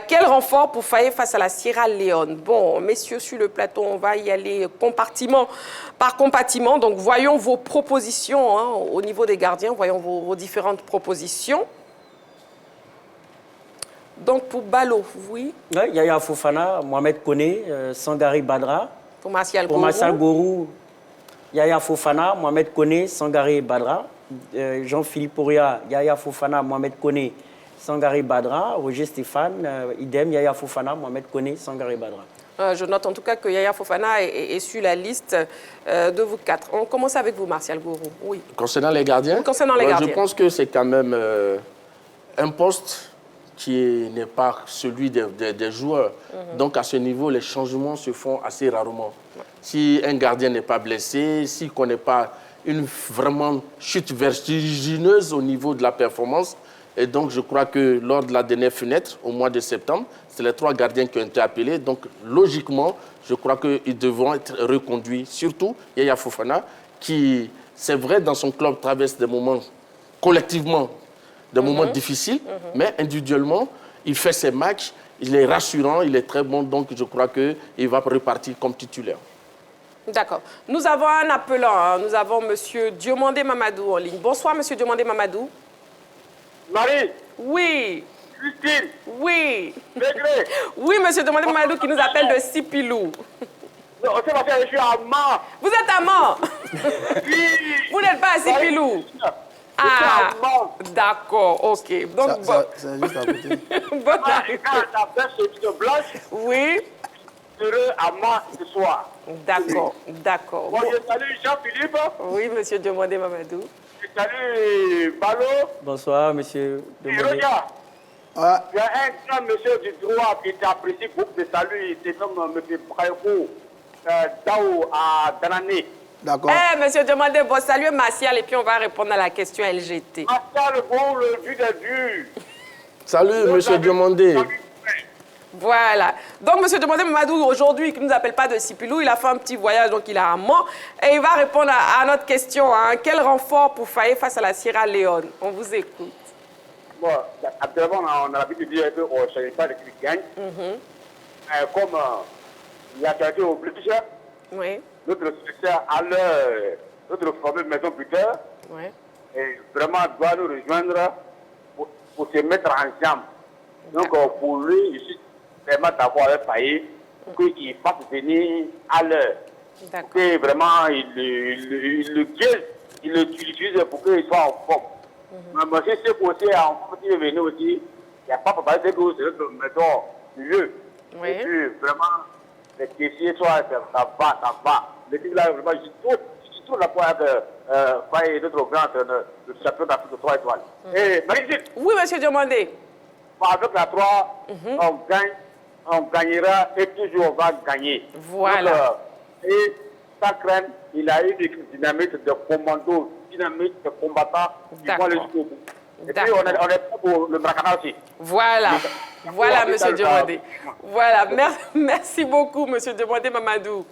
Quel renfort pour faillir face à la Sierra Leone? Bon, messieurs, sur le plateau, on va y aller compartiment par compartiment. Donc, voyons vos propositions au niveau des gardiens. Voyons vos différentes propositions. Donc, pour Balo, oui. Yaya Fofana, Mohamed Koné, Sangare Badra. Pour Martial Gourou. Pour Martial Gourou, Yaya Fofana, Mohamed Koné, Sangare Badra. Jean-Philippe Oria, Yaya Fofana, Mohamed Koné, Sangare Badra. Roger Stéphane, idem, Yaya Fofana, Mohamed Koné, Sangare Badra. Je note en tout cas que Yaya Fofana est sur la liste de vous 4. On commence avec vous, Martial Gourou. Oui. Concernant les gardiens, concernant les gardiens. Je pense que c'est quand même un poste qui n'est pas celui des joueurs. Donc à ce niveau, les changements se font assez rarement. Si un gardien n'est pas blessé, s'il ne connaît pas une vraiment chute vertigineuse au niveau de la performance, et donc je crois que lors de la dernière fenêtre, au mois de septembre, c'est les 3 gardiens qui ont été appelés. Donc logiquement, je crois qu'ils devront être reconduits. Surtout Yaya Fofana, qui, c'est vrai, dans son club traverse des moments collectivement, des moments difficiles, mais individuellement, il fait ses matchs, il est rassurant, il est très bon, donc je crois qu'il va repartir comme titulaire. D'accord. Nous avons un appelant, nous avons M. Diomandé Mamadou en ligne. Bonsoir, M. Diomandé Mamadou. Marie. Oui. Christine. Oui. Degré. Oui, M. Diomandé Mamadou qui nous appelle de Sipilou. Non, c'est parce que je suis à Mans. Vous êtes à Mans? Oui. Vous n'êtes pas à Sipilou? Ah, d'accord, ok. Donc, c'est juste à côté. Bonne Quand la bête se blanche, oui. Heureux à Mans ce soir. D'accord, d'accord. Bon, je salue Jean-Philippe. Oui, M. Diomandé Mamadou. Je salue Balo. Bonsoir, monsieur. Et regarde, il y a un grand monsieur du droit qui t'apprécie beaucoup de salut. C'est nomme M. Braïko Dao à Danané. D'accord. Monsieur Diomandé, bon, salut Martial et puis on va répondre à la question LGT. Martial, bon, le but des buts. Salut, monsieur Diomandé. Voilà. Donc, M. Diomandé Mamadou, aujourd'hui, qui ne nous appelle pas de Sipilou, il a fait un petit voyage, donc il a un Mans. Et il va répondre à notre question. Quel renfort pour faillir face à la Sierra Leone? On vous écoute. Bon, actuellement, on a l'habitude de dire qu'on ne savait pas de qui gagne. Comme l'actualité oblige, oui. Notre successeur à notre fameux maison buteur, oui. Et vraiment doit nous rejoindre pour se mettre ensemble. Donc, pour lui, je suis vraiment d'accord avec Faye pour qu'il fasse venir à l'heure. Que vraiment, il le guide, il l'utilise pour qu'il soit en forme. Mais si c'est aussi en forme, il est venu aussi, il n'y a pas de parler de nous, c'est notre maison mieux. Oui. Et puis, vraiment, les caissiers, ça va. Le type là, vraiment, je suis tout la pointe de Faye, notre grand entraîneur, le champion d'Afrique de 3 étoiles. Et Marie-Gilles. Oui, M. Diomandé. Avec la 3, on gagnera et toujours on va gagner. Voilà. Donc, et sans crainte, il a eu une dynamique de commando, dynamique de combattant qui vont aller jusqu'au bout. Et puis on est prêt pour le Maracana aussi. Voilà. Voilà, M. Diomandé. Voilà. Merci beaucoup, M. Diomandé Mamadou,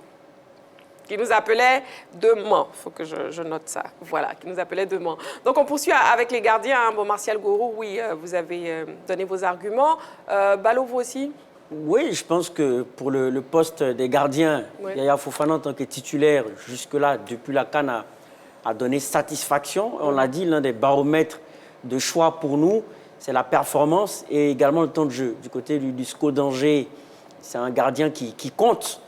qui nous appelait de Mans. Il faut que je note ça. Voilà, qui nous appelait de Mans. Donc, on poursuit avec les gardiens. Bon, Martial Gourou, oui, vous avez donné vos arguments. Balo, vous aussi? Oui, je pense que pour le poste des gardiens, oui. Yaya Fofana, en tant que titulaire, jusque-là, depuis la CAN, a donné satisfaction. On l'a dit, l'un des baromètres de choix pour nous, c'est la performance et également le temps de jeu. Du côté du SCO d'Angers, c'est un gardien qui compte.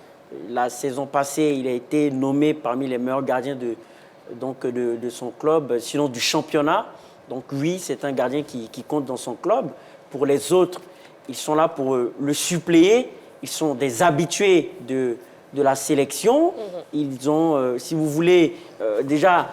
La saison passée, il a été nommé parmi les meilleurs gardiens de son club, sinon du championnat. Donc oui, c'est un gardien qui compte dans son club. Pour les autres, ils sont là pour le suppléer. Ils sont des habitués de la sélection. Ils ont, si vous voulez, déjà,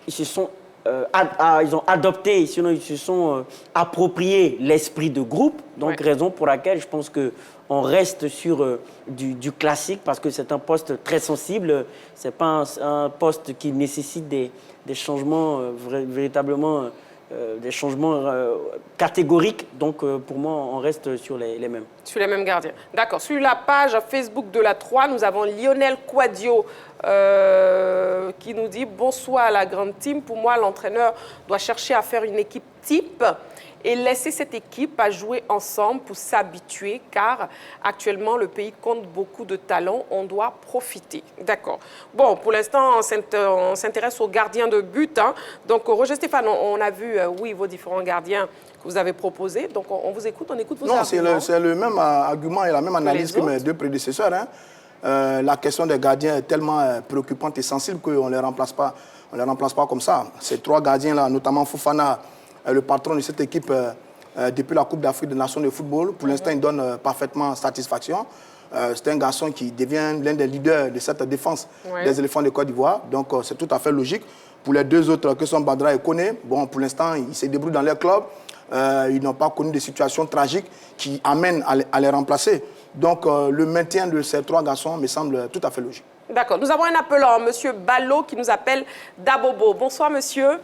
ils ont adopté, sinon ils se sont appropriés l'esprit de groupe. Donc, raison pour laquelle je pense qu'on reste sur du classique parce que c'est un poste très sensible. Ce n'est pas un poste qui nécessite des changements véritablement, des changements catégoriques. Donc, pour moi, on reste sur les mêmes. Sur les mêmes gardiens. D'accord. Sur la page Facebook de la 3, nous avons Lionel Quadio qui nous dit « Bonsoir à la grande team. Pour moi, l'entraîneur doit chercher à faire une équipe type et laisser cette équipe à jouer ensemble pour s'habituer car actuellement, le pays compte beaucoup de talents. On doit profiter. » D'accord. Bon, pour l'instant, on s'intéresse aux gardiens de but. Hein. Donc, Roger Stéphane, on a vu, oui, vos différents gardiens que vous avez proposés. Donc, on vous écoute, on écoute vos arguments. Non, c'est le même argument et la même analyse que mes deux prédécesseurs. Hein. La question des gardiens est tellement préoccupante et sensible qu'on ne les remplace pas. On les remplace pas comme ça. Ces trois gardiens-là, notamment Fofana, le patron de cette équipe depuis la Coupe d'Afrique des Nations de football, pour l'instant, il donne parfaitement satisfaction. C'est un garçon qui devient l'un des leaders de cette défense des éléphants de Côte d'Ivoire. Donc, c'est tout à fait logique. Pour les deux autres, que sont Badra et Koné, bon, pour l'instant, ils se débrouillent dans leur club. Ils n'ont pas connu des situations tragiques qui amènent à les remplacer. Donc, le maintien de ces trois garçons me semble tout à fait logique. D'accord. Nous avons un appelant, M. Ballot, qui nous appelle d'Abobo. Bonsoir, monsieur.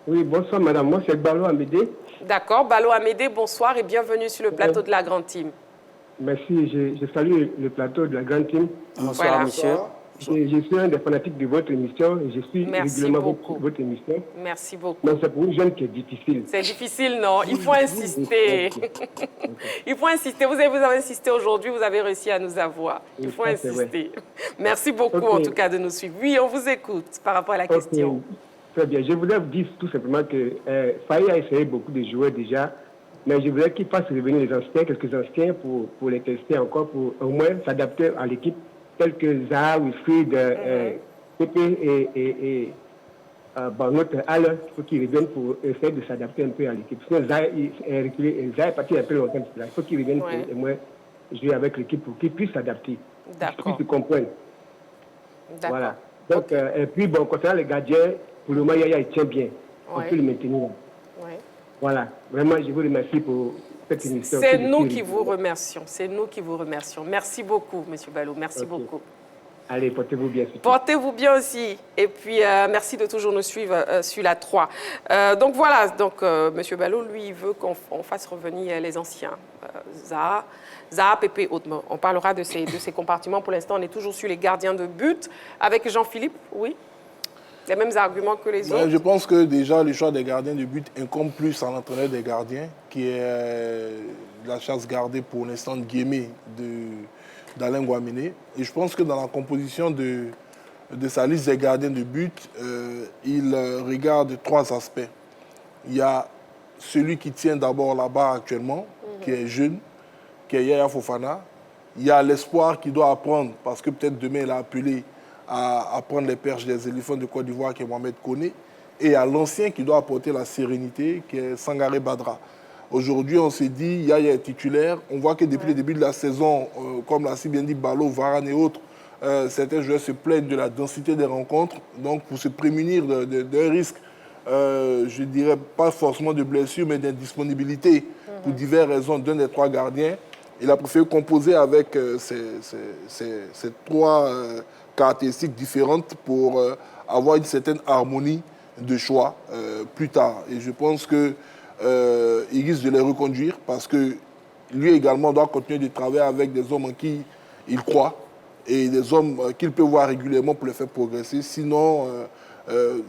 Oui, bonsoir, madame. Moi, c'est Ballot Amédée. D'accord. Ballot Amédée, bonsoir et bienvenue sur le plateau de la Grande Team. Merci. Je salue le plateau de la Grande Team. Bonsoir, voilà, monsieur. Je suis un des fanatiques de votre émission et je suis régulièrement votre émission. Merci beaucoup. Mais c'est pour une jeune qui est difficile. C'est difficile, non? Il faut insister. Il faut insister. Vous avez insisté aujourd'hui, vous avez réussi à nous avoir. Il faut insister. Merci beaucoup, en tout cas, de nous suivre. Oui, on vous écoute par rapport à la question. Très bien. Je voulais vous dire tout simplement que Faye a essayé beaucoup de jouer déjà, mais je voudrais qu'il fasse revenir les anciens, quelques anciens, pour les tester encore, pour au moins s'adapter à l'équipe, tels que Zaha, Wilfried, Pepe et notre Halle, il faut qu'ils reviennent pour essayer de s'adapter un peu à l'équipe. Sinon, Zaha est parti un peu longtemps. Il faut qu'ils reviennent pour au moins jouer avec l'équipe pour qu'ils puissent s'adapter. D'accord. Pour qu'ils comprennent. D'accord. Voilà. Donc, et puis, bon, concernant les gardiens, pour le moment, Yaya, il tient bien. On peut le maintenir. Voilà. Vraiment, je vous remercie pour cette émission. C'est nous qui vous remercions. C'est nous qui vous remercions. Merci beaucoup, M. Ballot. Merci beaucoup. Allez, portez-vous bien. Portez-vous bien aussi. Et puis, merci de toujours nous suivre sur la 3. Donc, voilà. Donc, M. Ballot, lui, il veut qu'on fasse revenir les anciens. Zaha, Pepe, Autrement. On parlera de ces compartiments. Pour l'instant, on est toujours sur les gardiens de but. Avec Jean-Philippe, oui. Les mêmes arguments que les autres. Je pense que déjà, le choix des gardiens de but incombe plus à l'entraîneur des gardiens, qui est la chasse gardée pour l'instant de Guémé d'Alain Guaminé. Et je pense que dans la composition de sa liste des gardiens de but, il regarde trois aspects. Il y a celui qui tient d'abord la barre actuellement, qui est jeune, qui est Yaya Fofana. Il y a l'espoir qu'il doit apprendre, parce que peut-être demain il a appelé à prendre les perches des éléphants de Côte d'Ivoire, qui est Mohamed Koné, et à l'ancien qui doit apporter la sérénité, qui est Sangaré Badra. Aujourd'hui, on s'est dit, Yaya est titulaire. On voit que depuis le début de la saison, comme l'a si bien dit Ballot, Varane et autres, certains joueurs se plaignent de la densité des rencontres. Donc, pour se prémunir d'un risque, je dirais pas forcément de blessure, mais d'indisponibilité, pour diverses raisons, d'un des trois gardiens, il a préféré composer avec ces trois caractéristiques différentes pour avoir une certaine harmonie de choix plus tard. Et je pense qu'il risque de les reconduire parce que lui également doit continuer de travailler avec des hommes en qui il croit et des hommes qu'il peut voir régulièrement pour les faire progresser. Sinon,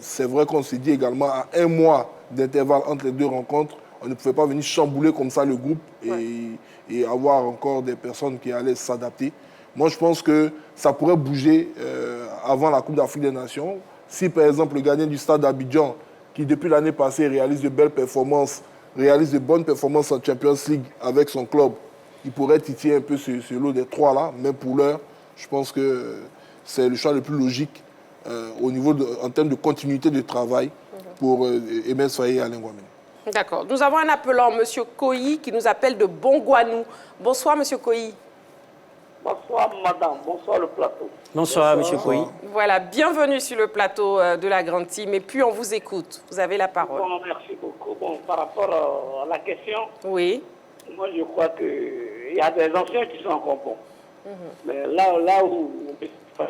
c'est vrai qu'on s'est dit également à un mois d'intervalle entre les deux rencontres, on ne pouvait pas venir chambouler comme ça le groupe et avoir encore des personnes qui allaient s'adapter. Moi, je pense que ça pourrait bouger avant la Coupe d'Afrique des Nations. Si, par exemple, le gardien du stade d'Abidjan, qui depuis l'année passée réalise de belles performances, réalise de bonnes performances en Champions League avec son club, il pourrait titiller un peu ce lot des 3 là. Mais pour l'heure, je pense que c'est le choix le plus logique en termes de continuité de travail pour Emens Faye et Alain Guamene. D'accord. Nous avons un appelant, M. Koyi, qui nous appelle de Bongwanou. Bonsoir, M. Koyi. Bonsoir, madame. Bonsoir, le plateau. Bonsoir, M. Koyi. Voilà, bienvenue sur le plateau de la Grande Team. Et puis, on vous écoute. Vous avez la parole. Bon, merci beaucoup. Bon, par rapport à la question, oui. Moi, je crois qu'il y a des anciens qui sont encore bons. Mais là où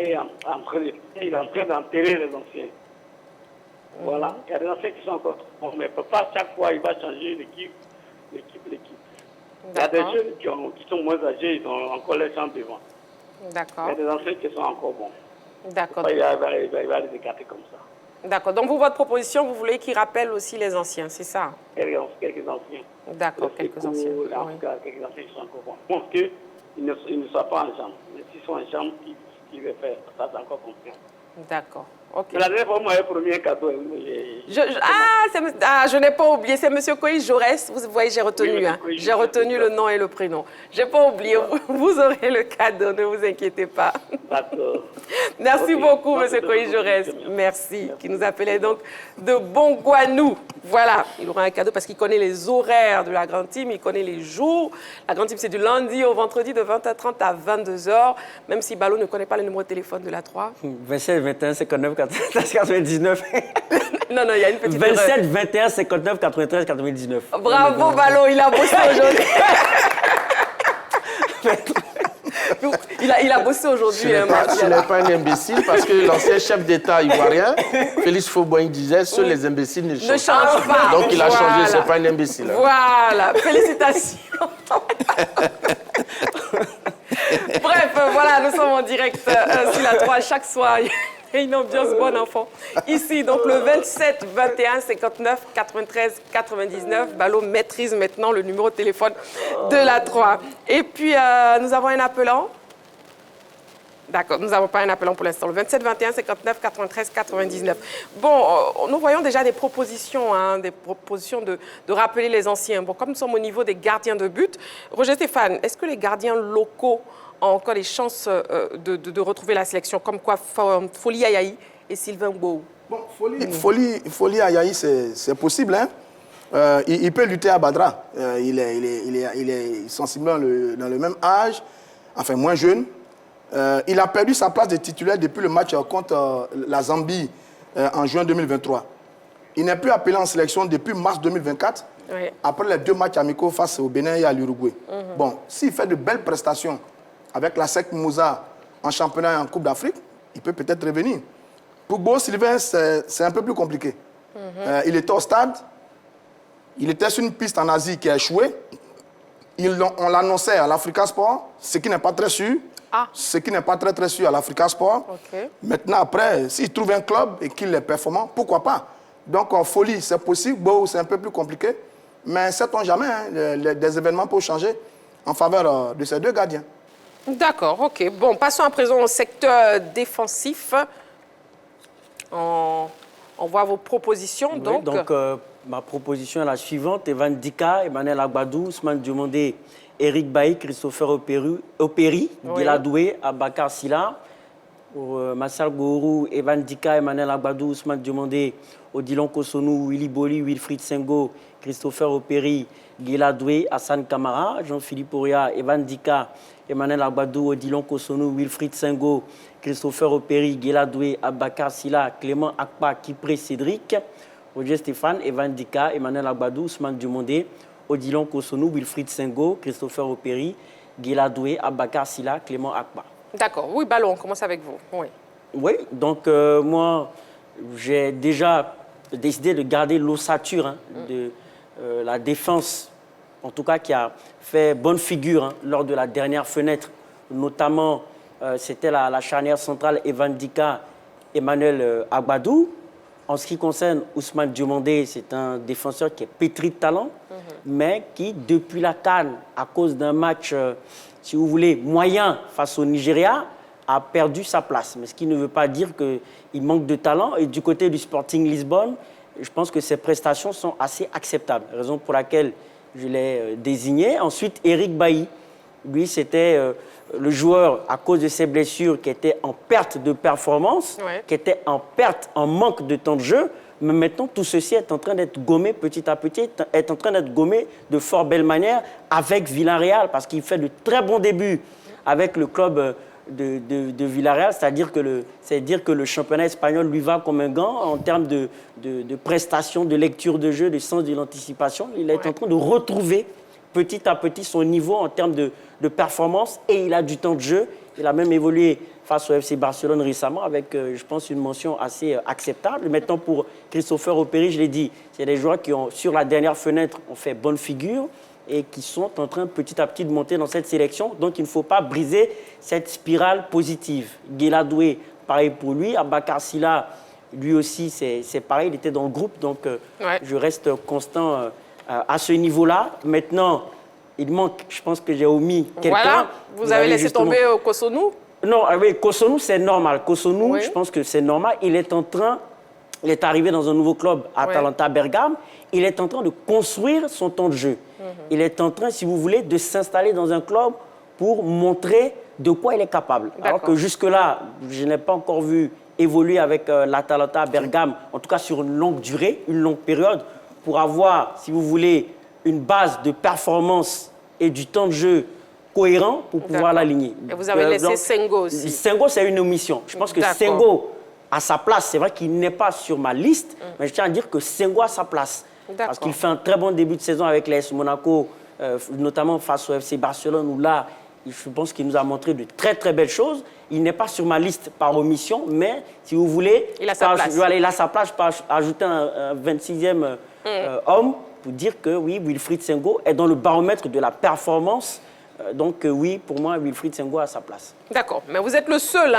il est en train d'enterrer les anciens. Voilà, il y a des anciens qui sont encore bons, mais pas chaque fois il va changer l'équipe. Il y a des jeunes qui sont moins âgés, ils ont encore les champs devant. D'accord. Il y a des anciens qui sont encore bons. D'accord. Il va les écarter comme ça. D'accord. Donc, vous, votre proposition, vous voulez qu'ils rappellent aussi les anciens, c'est ça? Quelques anciens. D'accord, quelques anciens. En tout cas, quelques anciens qui sont encore bons. Je pense qu'ils ne soient pas en chambre. Mais s'ils sont en chambre, ils veulent faire. Ça, c'est encore compris. D'accord. Ok. Mais la dernière fois, moi, le premier cadeau. Je n'ai pas oublié, c'est M. Koyi Jaurès. Vous voyez, j'ai retenu, oui, j'ai retenu le nom et le prénom. Je n'ai pas oublié, vous aurez le cadeau, ne vous inquiétez pas. D'accord. Merci beaucoup, M. Koyi Jaurès. Merci. Qui nous appelait donc de Bongwanou. Voilà, il aura un cadeau parce qu'il connaît les horaires de la Grande Team, il connaît les jours. La Grande Team, c'est du lundi au vendredi de 20h30 à 22h, même si Balo ne connaît pas le numéro de téléphone de la 3. 27 21 59 99. Non, il y a une petite 27 erreur. 21 59 93 99. Bravo, Balo, il a bossé aujourd'hui. Il a bossé aujourd'hui. Ce n'est pas un imbécile parce que l'ancien chef d'État ivoirien, Félix Faure-Boigny, disait « Seuls les imbéciles ne changent pas ». Donc il a changé, ce n'est pas un imbécile. Voilà, félicitations. Bref, voilà, nous sommes en direct sur la 3 chaque soir. Il y a une ambiance bonne, enfant. Ici, donc le 27 21 59 93 99. Balo maîtrise maintenant le numéro de téléphone de la 3. Et puis, nous avons un appelant. D'accord, nous n'avons pas un appelant pour l'instant. Le 27 21 59 93 99. Bon, nous voyons déjà des propositions, de rappeler les anciens. Bon, comme nous sommes au niveau des gardiens de but, Roger Stéphane, est-ce que les gardiens locaux ont encore des chances de retrouver la sélection, comme quoi Folie Ayayi et Sylvain Gbou? Bon, Folie Ayayi, c'est possible, hein? Il peut lutter à Badra. Il est sensiblement dans le même âge, enfin moins jeune. Il a perdu sa place de titulaire depuis le match contre la Zambie en juin 2023. Il n'est plus appelé en sélection depuis mars 2024, oui, après les 2 matchs amicaux face au Bénin et à l'Uruguay. Bon, s'il fait de belles prestations avec la SEC Mimosa en championnat et en Coupe d'Afrique, il peut peut-être revenir. Pour Beau Sylvain, c'est un peu plus compliqué. Il était au stade, il était sur une piste en Asie qui a échoué. On l'annonçait à l'Africa Sport, ce qui n'est pas très sûr. Ce qui n'est pas très sûr à l'Africa Sport. Okay. Maintenant, après, s'il trouve un club et qu'il est performant, pourquoi pas? Donc, en Folie, c'est possible. Beau, c'est un peu plus compliqué. Mais sait-on jamais, hein, des événements peuvent changer en faveur de ces 2 gardiens. D'accord, ok. Bon, passons à présent au secteur défensif. On voit vos propositions. Oui, donc ma proposition est la suivante. Evan Dika, Emmanuel Agbadou, Ousmane Diomandé, Eric Bailly, Christopher Opéry, Guila Doué, Abakar Silla. Pour Massal Gourou, Evan Dika, Emmanuel Agbadou, Ousmane Diomandé, Odilon Kosonou, Willy Boli, Wilfried Sengo, Christopher Opéry, Guila Doué, Hassan Kamara, Jean-Philippe Ouria, Evan Dika, Emmanuel Agbadou, Odilon Kosonou, Wilfried Sengo, Christopher Opéry, Guila Doué, Abakar Silla, Clément Akpa, Kipré Cédric, Roger Stéphane, Evan Dika, Emmanuel Agbadou, Ousmane Diomandé, Odilon Kosonou, Wilfried Sengo, Christopher Opéry, Guila Doué, Abakar Silla, Clément Akpa. D'accord. Oui, Ballon, on commence avec vous. Oui, donc moi, j'ai déjà décidé de garder l'ossature de la défense, en tout cas qui a fait bonne figure lors de la dernière fenêtre. Notamment, c'était la charnière centrale Evan Dika, Emmanuel Agbadou. En ce qui concerne Ousmane Diomandé, c'est un défenseur qui est pétri de talent, mais qui, depuis la CAN, à cause d'un match, si vous voulez, moyen face au Nigeria, a perdu sa place. Mais ce qui ne veut pas dire qu'il manque de talent. Et du côté du Sporting Lisbonne, je pense que ses prestations sont assez acceptables, raison pour laquelle je l'ai désigné. Ensuite, Eric Bailly, lui, c'était le joueur, à cause de ses blessures, qui était en perte de performance, qui était en perte, en manque de temps de jeu. Mais maintenant, tout ceci est en train d'être gommé petit à petit, est en train d'être gommé de fort belle manière avec Villarreal, parce qu'il fait de très bons débuts avec le club de Villarreal, c'est-à-dire que le championnat espagnol lui va comme un gant en termes de prestations, de lecture de jeu, de sens de l'anticipation. Il est en train de retrouver petit à petit son niveau en termes de performance et il a du temps de jeu. Il a même évolué face au FC Barcelone récemment avec, je pense, une mention assez acceptable. Maintenant, pour Christopher Opéry, je l'ai dit, c'est des joueurs qui, sur la dernière fenêtre, ont fait bonne figure et qui sont en train petit à petit de monter dans cette sélection. Donc, il ne faut pas briser cette spirale positive. Guéladoué, pareil pour lui. Abakar Silla, lui aussi, c'est pareil, il était dans le groupe. Donc, je reste constant à ce niveau-là. Maintenant, il manque, je pense que j'ai omis quelqu'un. Voilà, vous avez laissé tomber Cossonu? Non, oui, Cossonu, c'est normal. Cossonu, je pense que c'est normal. Il est arrivé dans un nouveau club, Atalanta Bergame. Il est en train de construire son temps de jeu. Il est en train, si vous voulez, de s'installer dans un club pour montrer de quoi il est capable. Alors que jusque-là, je n'ai pas encore vu évoluer avec l'Atalanta Bergame, en tout cas sur une longue durée, une longue période, pour avoir, si vous voulez, une base de performance et du temps de jeu cohérent pour pouvoir l'aligner. Et vous avez laissé Sengo aussi. Sengo, c'est une omission. Je pense que Sengo, à sa place, c'est vrai qu'il n'est pas sur ma liste, mais je tiens à dire que Sengo a sa place. Parce qu'il fait un très bon début de saison avec l'AS Monaco, notamment face au FC Barcelone, où là, je pense qu'il nous a montré de très très belles choses. Il n'est pas sur ma liste par omission, mais si vous voulez, il a sa place. Il a sa place, je peux ajouter un 26e homme pour dire que oui, Wilfried Sengo est dans le baromètre de la performance. Donc oui, pour moi, Wilfried Sengo a sa place. D'accord, mais vous êtes le seul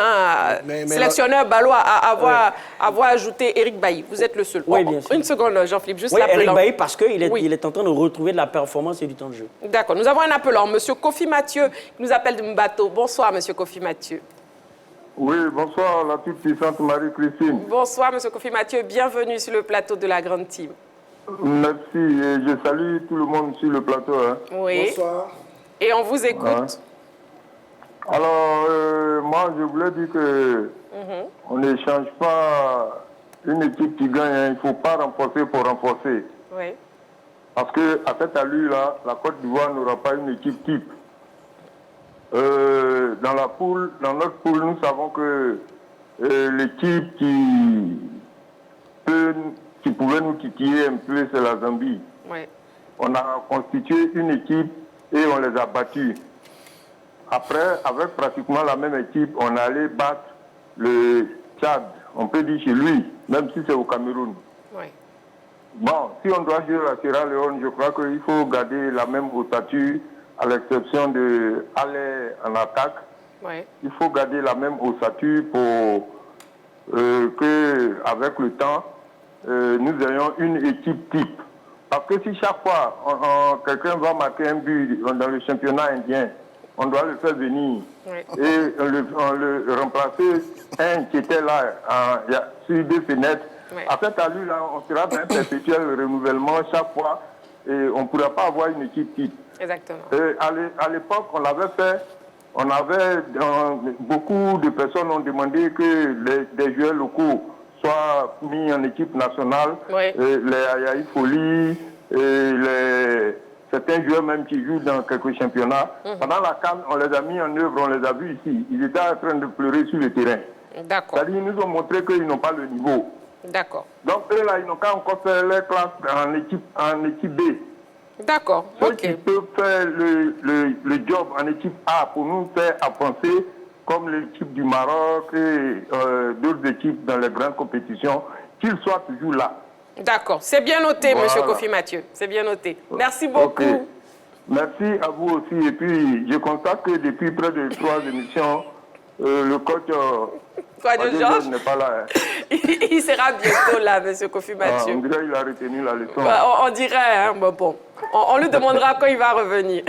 sélectionneur balois à avoir ajouté Eric Bailly. Vous êtes le seul. Oui, bien sûr. Une seconde, Jean-Philippe, juste l'appelant. Eric Bailly, parce qu'il est en train de retrouver de la performance et du temps de jeu. D'accord, nous avons un appelant, M. Kofi Mathieu, qui nous appelle de Mbato. Bonsoir, M. Kofi Mathieu. Oui, bonsoir, la toute puissante Marie-Christine. Bonsoir, M. Kofi Mathieu, bienvenue sur le plateau de la Grande Team. Merci, et je salue tout le monde sur le plateau. Oui. Bonsoir. Et on vous écoute. Alors, moi, je voulais dire que on ne change pas une équipe qui gagne. Il ne faut pas renforcer pour renforcer. Oui. Parce qu'à cette allure-là, la Côte d'Ivoire n'aura pas une équipe type. Dans notre poule, nous savons que l'équipe qui pouvait nous titiller un peu, c'est la Zambie. Oui. On a constitué une équipe et on les a battus. Après, avec pratiquement la même équipe, on allait battre le Tchad, on peut dire chez lui, même si c'est au Cameroun. Oui. Bon, si on doit jouer la Sierra Leone, je crois qu'il faut garder la même ossature, à l'exception d'aller en attaque. Oui. Il faut garder la même ossature pour qu'avec le temps, nous ayons une équipe type. Parce que si chaque fois quelqu'un va marquer un but dans le championnat indien, on doit le faire venir et on le remplacer un qui était là sur deux fenêtres. À cette allure-là, on sera dans un perpétuel renouvellement chaque fois et on ne pourra pas avoir une équipe type. Exactement. À l'époque, on l'avait fait. Beaucoup de personnes ont demandé que des joueurs locaux soient mis en équipe nationale. Les Ayaï Foli, certains joueurs même qui jouent dans quelques championnats. Pendant la CAN, on les a mis en œuvre, on les a vus ici. Ils étaient en train de pleurer sur le terrain. D'accord. C'est-à-dire qu'ils nous ont montré qu'ils n'ont pas le niveau. D'accord. Donc eux là, ils n'ont qu'à encore faire leur classe en équipe B. D'accord. Ceux qui peuvent faire le job en équipe A pour nous faire avancer, comme l'équipe du Maroc et d'autres équipes dans les grandes compétitions, qu'ils soient toujours là. D'accord. C'est bien noté, voilà. M. Kofi Mathieu. C'est bien noté. Merci beaucoup. Okay. Merci à vous aussi. Et puis, je constate que depuis près de 3 émissions, le coach Georges n'est pas là. Il sera bientôt là, M. Kofi Mathieu. On dirait qu'il a retenu la leçon. On dirait, hein, bon. On lui demandera quand il va revenir.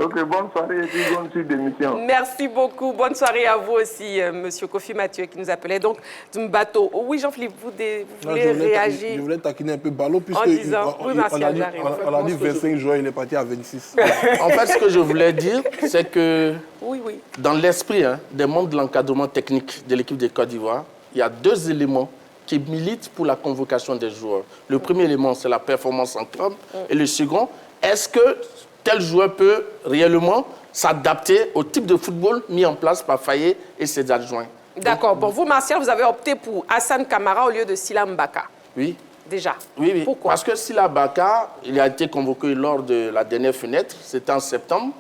Ok, bonne soirée et puis bonne suite d'émission. Merci beaucoup. Bonne soirée à vous aussi, Monsieur Kofi Mathieu, qui nous appelait donc du bateau. Oui, Jean-Philippe, vous voulez réagir? Je voulais taquiner un peu Ballot, puisque en disant, on a dit 25 joueurs, il est parti à 26. En fait, ce que je voulais dire, c'est que oui. dans l'esprit des membres de l'encadrement technique de l'équipe de Côte d'Ivoire, il y a deux éléments qui militent pour la convocation des joueurs. Le premier élément, c'est la performance en club. Et le second, est-ce que tel joueur peut réellement s'adapter au type de football mis en place par Faye et ses adjoints? D'accord. Bon, vous, Martial, vous avez opté pour Hassan Kamara au lieu de Sila Mbaka. Oui. Déjà. Oui. Pourquoi? Parce que Sila Mbaka, il a été convoqué lors de la dernière fenêtre, c'était en septembre.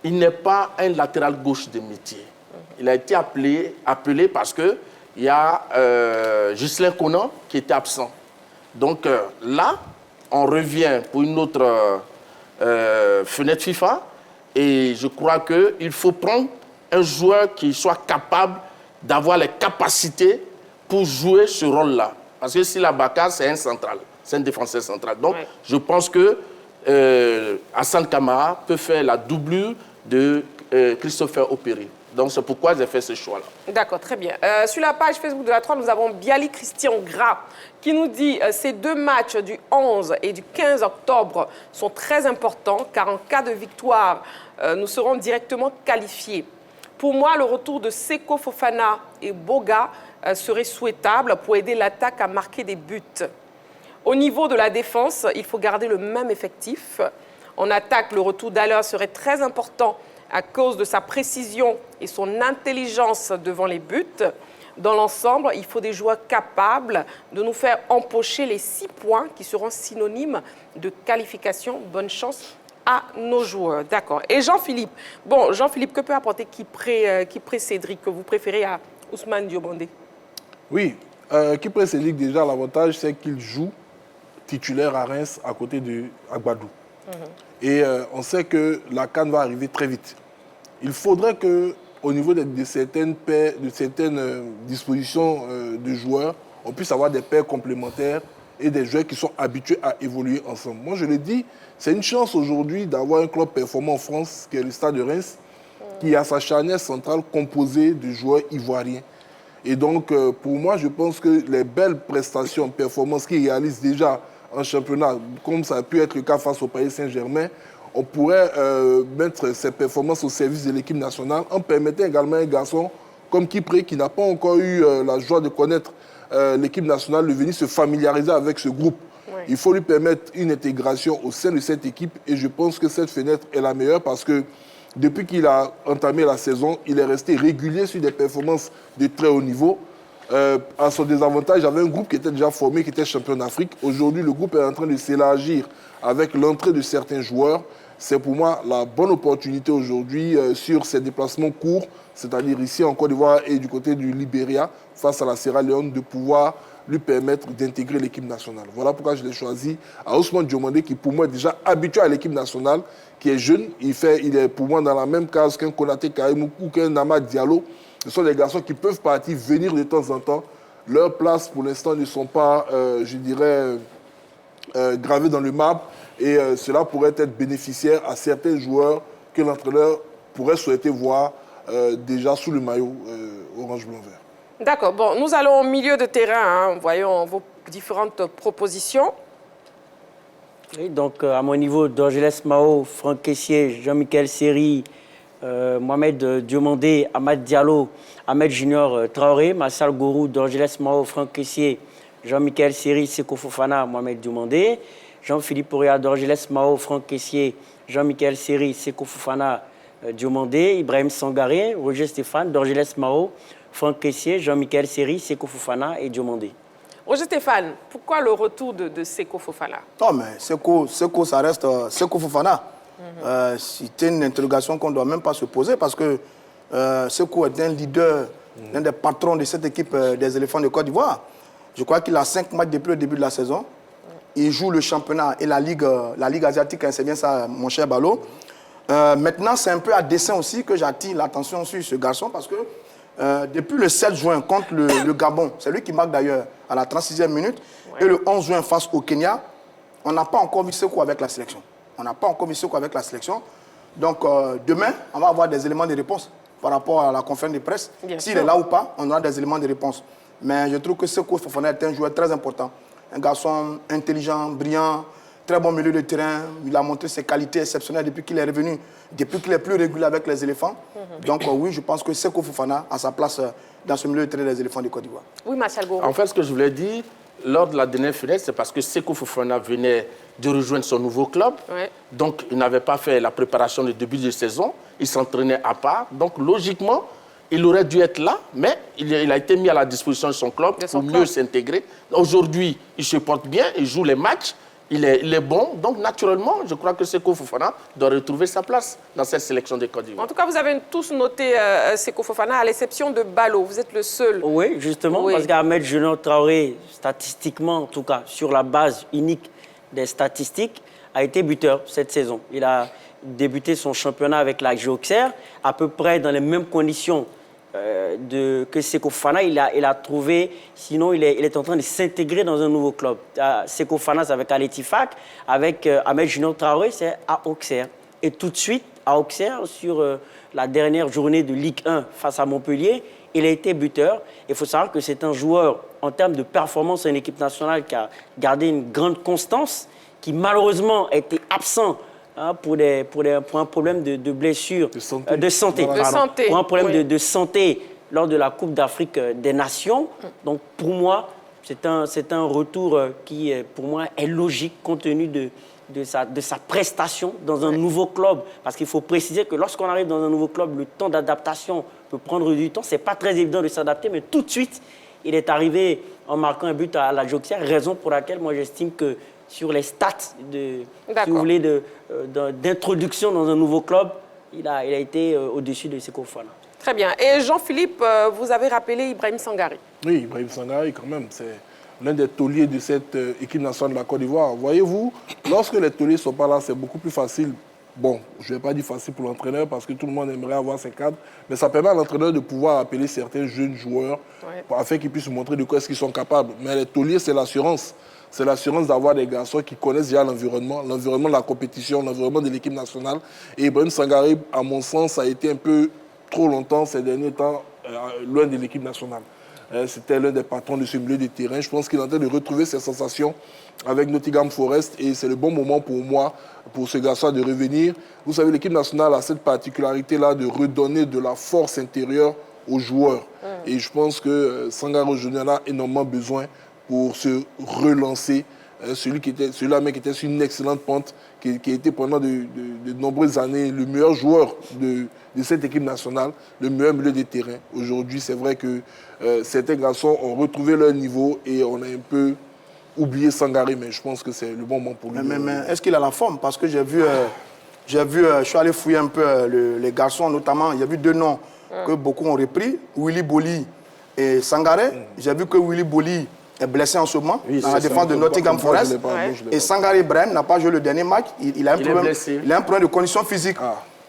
Il n'est pas un latéral gauche de métier. Il a été appelé parce qu'il y a Ghislain Conan qui était absent. Donc là, on revient pour une autre fenêtre FIFA. Et je crois qu'il faut prendre un joueur qui soit capable d'avoir les capacités pour jouer ce rôle-là. Parce que Sila Mbaka, c'est un central, c'est un défenseur central. Donc, je pense que Hassan Kamara peut faire la doublure de Christopher Opéry. Donc, c'est pourquoi j'ai fait ce choix-là. D'accord, très bien. Sur la page Facebook de la 3, nous avons Biali Christian Gras qui nous dit ces deux matchs du 11 et du 15 octobre sont très importants car en cas de victoire, nous serons directement qualifiés. Pour moi, le retour de Seko Fofana et Boga serait souhaitable pour aider l'attaque à marquer des buts. Au niveau de la défense, il faut garder le même effectif. En attaque, le retour d'Haller serait très important à cause de sa précision et son intelligence devant les buts. Dans l'ensemble, il faut des joueurs capables de nous faire empocher les 6 points qui seront synonymes de qualification. Bonne chance à nos joueurs. D'accord. Et Jean-Philippe. Bon, Jean-Philippe, que peut apporter Kipré Cédric, que vous préférez à Ousmane Diomandé? Oui, Kipré Cédric, déjà, l'avantage, c'est qu'il joue titulaire à Reims à côté de Agbadou. Et on sait que la CAN va arriver très vite. Il faudrait qu'au niveau de certaines dispositions de joueurs, on puisse avoir des paires complémentaires et des joueurs qui sont habitués à évoluer ensemble. Moi, je le dis, c'est une chance aujourd'hui d'avoir un club performant en France, qui est le Stade de Reims, qui a sa charnière centrale composée de joueurs ivoiriens. Et donc, pour moi, je pense que les belles prestations, performances qu'ils réalisent déjà en championnat, comme ça a pu être le cas face au Paris Saint-Germain, on pourrait mettre ces performances au service de l'équipe nationale en permettant également à un garçon comme Kipré, qui n'a pas encore eu la joie de connaître l'équipe nationale, de venir se familiariser avec ce groupe. Ouais. Il faut lui permettre une intégration au sein de cette équipe et je pense que cette fenêtre est la meilleure parce que depuis qu'il a entamé la saison, il est resté régulier sur des performances de très haut niveau. À son désavantage, il y avait un groupe qui était déjà formé, qui était champion d'Afrique. Aujourd'hui, le groupe est en train de s'élargir avec l'entrée de certains joueurs. C'est pour moi la bonne opportunité aujourd'hui sur ces déplacements courts, c'est-à-dire ici en Côte d'Ivoire et du côté du Libéria, face à la Sierra Leone, de pouvoir lui permettre d'intégrer l'équipe nationale. Voilà pourquoi je l'ai choisi à Ousmane Diomandé, qui pour moi est déjà habitué à l'équipe nationale, qui est jeune. Il est pour moi dans la même case qu'un Konaté Kaïmou ou qu'un Nama Diallo. Ce sont des garçons qui peuvent partir, venir de temps en temps. Leurs places, pour l'instant, ne sont pas, je dirais, gravées dans le marbre. Et cela pourrait être bénéficiaire à certains joueurs que l'entraîneur pourrait souhaiter voir déjà sous le maillot orange-blanc-vert. D'accord. Bon, nous allons au milieu de terrain. Hein. Voyons vos différentes propositions. Oui, donc à mon niveau, Dorgelès Mao, Franck Kessié, Jean-Michel Seri, Mohamed Diomandé, Amad Diallo, Ahmed Junior Traoré, Massal Gourou, Dorgelès Mao, Franck Kessié, Jean-Michel Seri, Seko Fofana, Mohamed Diomandé, Jean-Philippe Ouria, Dorgelès Mao, Franck Kessié, Jean-Michel Seri, Seko Fofana, Diomandé, Ibrahim Sangaré, Roger Stéphane, Dorgelès Mao, Franck Kessié, Jean-Michel Seri, Seko Fofana et Diomandé. Roger Stéphane, pourquoi le retour de Seko Fofana? Non, mais Seko, ça reste Seko Fofana. C'est une interrogation qu'on ne doit même pas se poser parce que Seko est un leader, l'un des patrons de cette équipe des éléphants de Côte d'Ivoire. Je crois qu'il a 5 matchs depuis le début de la saison. Il joue le championnat et la Ligue asiatique, hein, c'est bien ça, mon cher Ballot. Maintenant, c'est un peu à dessein aussi que j'attire l'attention sur ce garçon parce que depuis le 7 juin contre le Gabon, c'est lui qui marque d'ailleurs à la 36e minute, et le 11 juin face au Kenya, on n'a pas encore vu Seko avec la sélection. Donc demain, on va avoir des éléments de réponse par rapport à la conférence de presse. S'il est là ou pas, on aura des éléments de réponse. Mais je trouve que Seko Fofana est un joueur très important. Un garçon intelligent, brillant, très bon milieu de terrain. Il a montré ses qualités exceptionnelles depuis qu'il est revenu, depuis qu'il est plus régulier avec les éléphants. Donc oui, je pense que Seko Fofana a sa place dans ce milieu de terrain des éléphants de Côte d'Ivoire. Oui, Martial Goro. En fait, ce que je voulais dire, lors de la dernière fenêtre, c'est parce que Seko Fofana venait de rejoindre son nouveau club. Ouais. Donc, il n'avait pas fait la préparation de début de saison. Il s'entraînait à part. Donc, logiquement, il aurait dû être là, mais il a été mis à la disposition de son club pour mieux s'intégrer. Aujourd'hui, il se porte bien, il joue les matchs, il est bon. Donc, naturellement, je crois que Seko Fofana doit retrouver sa place dans cette sélection de Côte d'Ivoire. En tout cas, vous avez tous noté Seko Fofana, à l'exception de Balo. Vous êtes le seul. Oui, justement, parce qu'Ahmed Junior Traoré, statistiquement, en tout cas, sur la base unique des statistiques, a été buteur cette saison. Il a débuté son championnat avec la Auxerre, à peu près dans les mêmes conditions que Seko Fofana. Il a trouvé, sinon il est en train de s'intégrer dans un nouveau club. Seko Fofana, c'est avec Al-Ettifaq, avec Ahmed Junior Traoré, c'est à Auxerre. Et tout de suite, à Auxerre, sur la dernière journée de Ligue 1 face à Montpellier, il a été buteur. Il faut savoir que c'est un joueur, en termes de performance en équipe nationale, qui a gardé une grande constance, qui malheureusement a été absent pour un problème de blessure, de santé. Pour un problème de santé lors de la Coupe d'Afrique des Nations. Donc pour moi, c'est un retour qui, pour moi, est logique compte tenu de sa prestation dans un nouveau club. Parce qu'il faut préciser que lorsqu'on arrive dans un nouveau club, le temps d'adaptation peut prendre du temps. Ce n'est pas très évident de s'adapter, mais tout de suite, il est arrivé en marquant un but à la Auxerre, raison pour laquelle moi j'estime que sur les stats si vous voulez, d'introduction dans un nouveau club, il a été au-dessus de Seko Fofana. Très bien. Et Jean-Philippe, vous avez rappelé Ibrahim Sangare. Oui, Ibrahim Sangare, quand même, c'est l'un des tauliers de cette équipe nationale de la Côte d'Ivoire. Voyez-vous, lorsque les tauliers ne sont pas là, c'est beaucoup plus facile. Bon, je ne vais pas dire facile pour l'entraîneur parce que tout le monde aimerait avoir ses cadres, mais ça permet à l'entraîneur de pouvoir appeler certains jeunes joueurs afin qu'ils puissent montrer de quoi est-ce qu'ils sont capables. Mais les tauliers, c'est l'assurance. C'est l'assurance d'avoir des garçons qui connaissent déjà l'environnement de la compétition, l'environnement de l'équipe nationale. Et Ibrahim Sangare, à mon sens, a été un peu trop longtemps, ces derniers temps, loin de l'équipe nationale. C'était l'un des patrons de ce milieu de terrain. Je pense qu'il est en train de retrouver ses sensations avec Nottingham Forest et c'est le bon moment pour moi, pour ce garçon, de revenir. Vous savez, l'équipe nationale a cette particularité-là de redonner de la force intérieure aux joueurs. Et je pense que Sangare aujourd'hui en a énormément besoin pour se relancer. Celui-là qui était sur une excellente pente, qui a été pendant de nombreuses années le meilleur joueur de cette équipe nationale, le meilleur milieu de terrain. Aujourd'hui, c'est vrai que certains garçons ont retrouvé leur niveau et on a un peu oublié Sangare, mais je pense que c'est le bon moment pour lui. Mais est-ce qu'il a la forme? Parce que je suis allé fouiller un peu les garçons, notamment, il y a vu deux noms que beaucoup ont repris, Willy Boli et Sangare. J'ai vu que Willy Boli est blessé en ce moment dans la défense de Nottingham Forest. Et Sangare Ibrahim n'a pas joué le dernier match. Il a un problème de condition physique.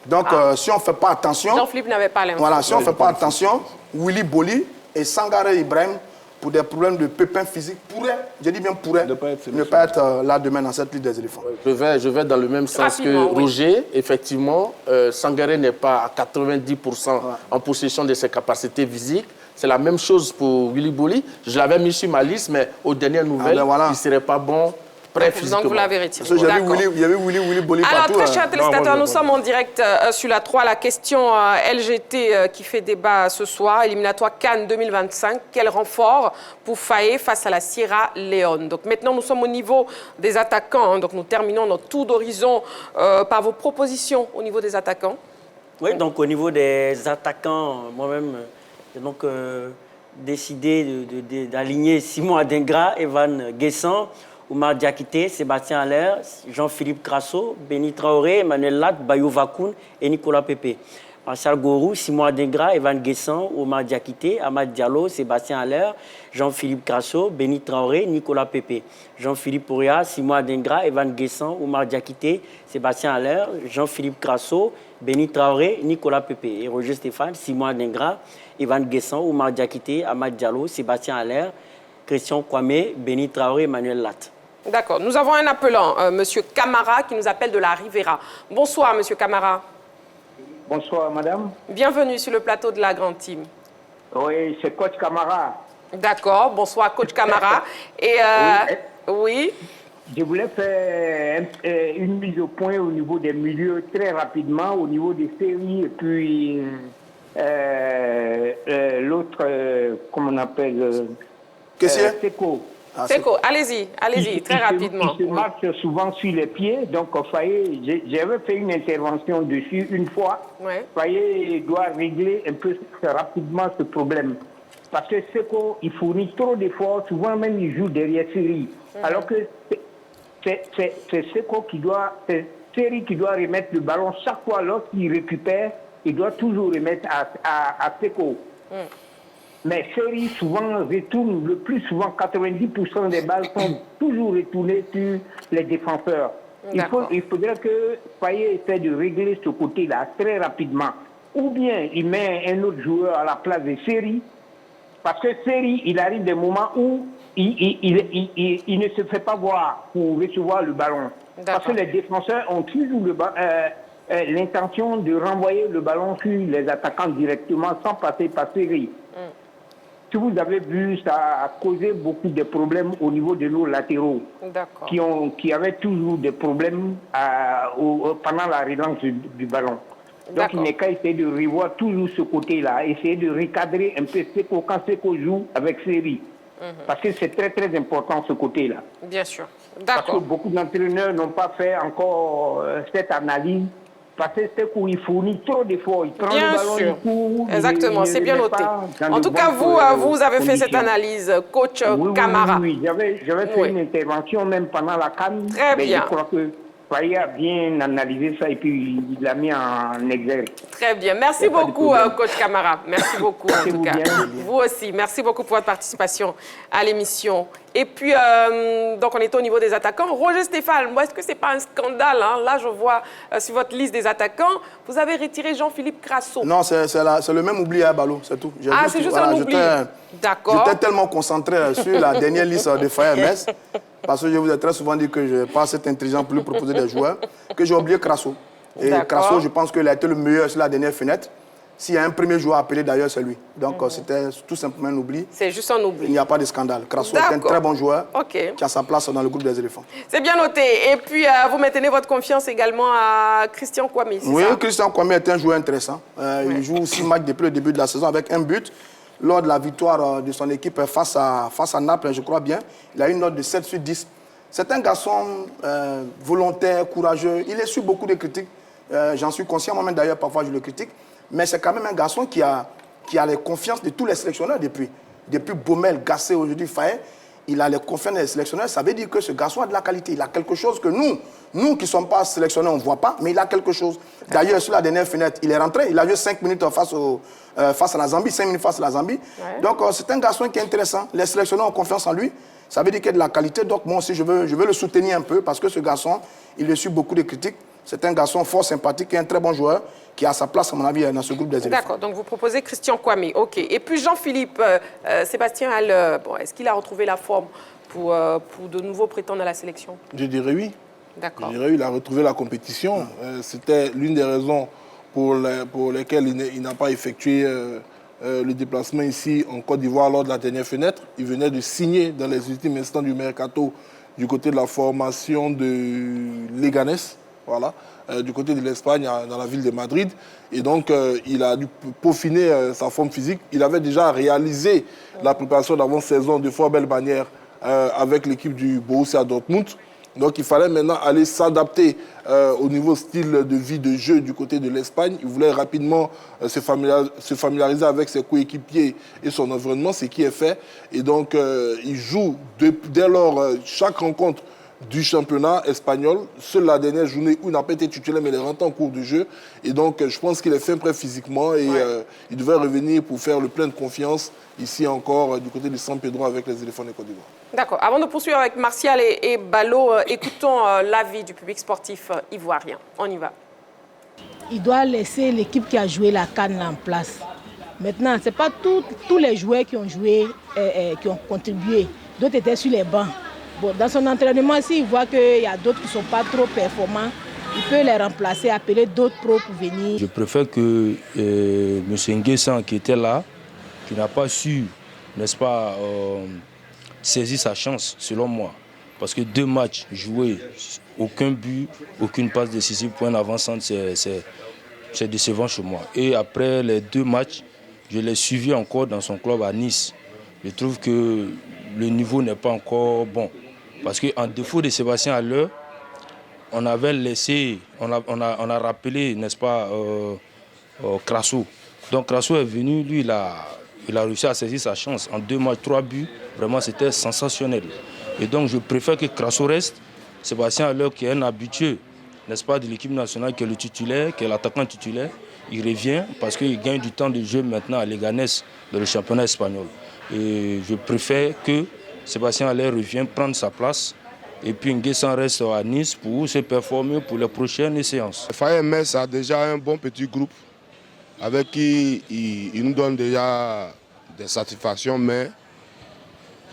Donc, si on ne fait pas attention... Jean-Philippe n'avait pas l'info. Voilà, si on ne fait pas attention, Willy Boli et Sangare Ibrahim, pour des problèmes de pépins physiques, pourraient, je dis bien pourraient, ne pas être là demain dans cette Ligue des éléphants. Je vais dans le même sens que Roger. Effectivement, Sangare n'est pas à 90% en possession de ses capacités physiques. C'est la même chose pour Willy Boli. Je l'avais mis sur ma liste, mais aux dernières nouvelles, il ne serait pas bon. Donc vous l'avez retiré. Il y avait Willy Boli alors, partout. très chers téléspectateurs, nous sommes en direct sur la 3. La question LGT qui fait débat ce soir, éliminatoire Cannes 2025. Quel renfort pour Faye face à la Sierra Leone? Donc maintenant, nous sommes au niveau des attaquants. Donc nous terminons notre tour d'horizon par vos propositions au niveau des attaquants. Oui, donc au niveau des attaquants, moi-même, j'ai donc décidé d'aligner Simon Adingra, Evan Guessant, Oumar Diakité, Sébastien Haller, Jean-Philippe Grasso, Béni Traoré, Emmanuel Lat, Bayou Vakoun et Nicolas Pépé. Martial Gorou, Simon Adingra, Evan Guessant, Oumar Diakité, Amad Diallo, Sébastien Haller, Jean-Philippe Grasso, Béni Traoré, Nicolas Pépé. Jean-Philippe Ouria, Simon Adingra, Evan Guessant, Oumar Diakité, Sébastien Haller, Jean-Philippe Grasso, Béni Traoré, Nicolas Pépé. Et Roger Stéphane, Simon Adingra, Evan Guessant, Oumar Diakité, Amad Diallo, Sébastien Haller, Christian Kwame, Béni Traoré, Emmanuel Lat. D'accord. Nous avons un appelant, Monsieur Camara, qui nous appelle de la Rivera. Bonsoir, Monsieur Camara. Bonsoir, madame. Bienvenue sur le plateau de la Grande Team. Oui, c'est coach Camara. D'accord, bonsoir, coach Camara. Et oui. Je voulais faire une mise au point au niveau des milieux très rapidement, au niveau des séries, et puis l'autre, comment on appelle Seco. Seco, allez-y, très rapidement. Il se marche souvent sur les pieds, donc Faye, j'avais fait une intervention dessus une fois. Ouais. Faye doit régler un peu rapidement ce problème. Parce que Seco, il fournit trop d'efforts, souvent même il joue derrière série. Alors que c'est Seco qui doit, c'est série qui doit remettre le ballon chaque fois lorsqu'il récupère, il doit toujours remettre à Seco. Mais série souvent retourne, le plus souvent 90% des balles sont toujours retournées sur les défenseurs. Il faudrait que Faye essaie de régler ce côté-là très rapidement. Ou bien il met un autre joueur à la place de série. Parce que série, il arrive des moments où il ne se fait pas voir pour recevoir le ballon. Parce que les défenseurs ont toujours l'intention de renvoyer le ballon sur les attaquants directement sans passer par série. Si vous avez vu, ça a causé beaucoup de problèmes au niveau de nos latéraux qui avaient toujours des problèmes pendant la relance du ballon. Donc il n'est qu'à essayer de revoir toujours ce côté-là, essayer de recadrer un peu Seco quand Seco joue avec série. Parce que c'est très très important ce côté-là. Bien sûr. Parce que beaucoup d'entraîneurs n'ont pas fait encore cette analyse. Parce que Seco, il fournit trop d'efforts. Il prend le ballon, il court. Exactement, c'est bien noté. En tout cas, vous avez fait cette analyse, coach Camara. Oui, j'avais fait une intervention même pendant la CAN. Très bien. Je crois que Faye a bien analysé ça et puis il l'a mis en exergue. Très bien. Merci beaucoup, coach Camara. Merci beaucoup, en tout cas. Vous aussi. Merci beaucoup pour votre participation à l'émission. Et puis, donc, on est au niveau des attaquants. Roger Stéphane, est-ce que ce n'est pas un scandale hein? Là, je vois sur votre liste des attaquants, vous avez retiré Jean-Philippe Crasso. Non, c'est le même oubli à Ballot, c'est tout. C'est juste un oubli. D'accord. J'étais tellement concentré sur la dernière liste de Faye MS, parce que je vous ai très souvent dit que je n'ai pas cette intelligence pour lui proposer des joueurs, que j'ai oublié Crasso. Et Crasso, je pense qu'il a été le meilleur sur la dernière fenêtre. S'il y a un premier joueur appelé d'ailleurs, c'est lui. Donc c'était tout simplement un oubli. C'est juste un oubli. Il n'y a pas de scandale. Crasso est un très bon joueur qui a sa place dans le groupe des éléphants. C'est bien noté. Et puis vous maintenez votre confiance également à Christian Kwame, oui, ça? Christian Kwame est un joueur intéressant. Il joue 6 matchs depuis le début de la saison avec un but. Lors de la victoire de son équipe face à Naples, je crois bien, il a une note de 7 sur 10. C'est un garçon volontaire, courageux. Il est sur beaucoup de critiques. J'en suis conscient, moi-même d'ailleurs, parfois je le critique. Mais c'est quand même un garçon qui a la confiance de tous les sélectionneurs depuis Baumel, Gasset, aujourd'hui Faye. Il a la confiance des sélectionneurs. Ça veut dire que ce garçon a de la qualité. Il a quelque chose que nous qui ne sommes pas sélectionneurs, on ne voit pas, mais il a quelque chose. D'ailleurs, sur la dernière fenêtre, il est rentré. Il a joué 5 minutes face à la Zambie, 5 minutes face à la Zambie. Ouais. Donc, c'est un garçon qui est intéressant. Les sélectionneurs ont confiance en lui. Ça veut dire qu'il y a de la qualité. Donc, moi aussi, je veux le soutenir un peu parce que ce garçon, il reçoit beaucoup de critiques. C'est un garçon fort sympathique et un très bon joueur qui a sa place, à mon avis, dans ce groupe des éléphants. D'accord, donc vous proposez Christian Kwame. OK. Et puis Jean-Philippe, Sébastien Haller, est-ce qu'il a retrouvé la forme pour de nouveau prétendre à la sélection? Je dirais oui. D'accord. Je dirais oui, il a retrouvé la compétition. C'était l'une des raisons pour lesquelles il n'a pas effectué le déplacement ici en Côte d'Ivoire lors de la dernière fenêtre. Il venait de signer dans les ultimes instants du mercato du côté de la formation de Leganés. Voilà, du côté de l'Espagne, dans la ville de Madrid. Et donc, il a dû peaufiner sa forme physique. Il avait déjà réalisé la préparation d'avant-saison de fort belle manière avec l'équipe du Borussia Dortmund. Donc, il fallait maintenant aller s'adapter au niveau style de vie, de jeu du côté de l'Espagne. Il voulait rapidement se familiariser avec ses coéquipiers et son environnement, ce qui est fait. Et donc, il joue dès lors chaque rencontre du championnat espagnol. Seule la dernière journée où il n'a pas été titulaire, mais il est rentré en cours de jeu. Et donc, je pense qu'il est fin prêt physiquement et il devrait revenir pour faire le plein de confiance ici encore du côté de San Pedro avec les éléphants de Côte d'Ivoire. D'accord. Avant de poursuivre avec Martial et Ballot, écoutons l'avis du public sportif ivoirien. On y va. Il doit laisser l'équipe qui a joué la CAN en place. Maintenant, ce n'est pas tous les joueurs qui ont joué, qui ont contribué. D'autres étaient sur les bancs. Bon, dans son entraînement, s'il voit qu'il y a d'autres qui ne sont pas trop performants, il peut les remplacer, appeler d'autres pros pour venir. Je préfère que M. Nguessan qui était là, qui n'a pas su, n'est-ce pas, saisir sa chance, selon moi. Parce que 2 matchs joués, aucun but, aucune passe décisive pour un avant-centre, c'est décevant chez moi. Et après les 2 matchs, je l'ai suivi encore dans son club à Nice. Je trouve que le niveau n'est pas encore bon. Parce qu'en défaut de Sébastien Haller, on avait laissé, on a rappelé, n'est-ce pas, Crasso. Donc Crasso est venu, lui, il a réussi à saisir sa chance. En 2 matchs, 3 buts, vraiment c'était sensationnel. Et donc je préfère que Crasso reste. Sébastien Haller, qui est un habitué, n'est-ce pas, de l'équipe nationale, qui est le titulaire, qui est l'attaquant titulaire, il revient parce qu'il gagne du temps de jeu maintenant à Leganés dans le championnat espagnol. Et je préfère que Sébastien Haller revienne prendre sa place et puis Nguessan reste à Nice pour se performer pour les prochaines séances. Faye Metz a déjà un bon petit groupe avec qui il nous donne déjà des satisfactions, mais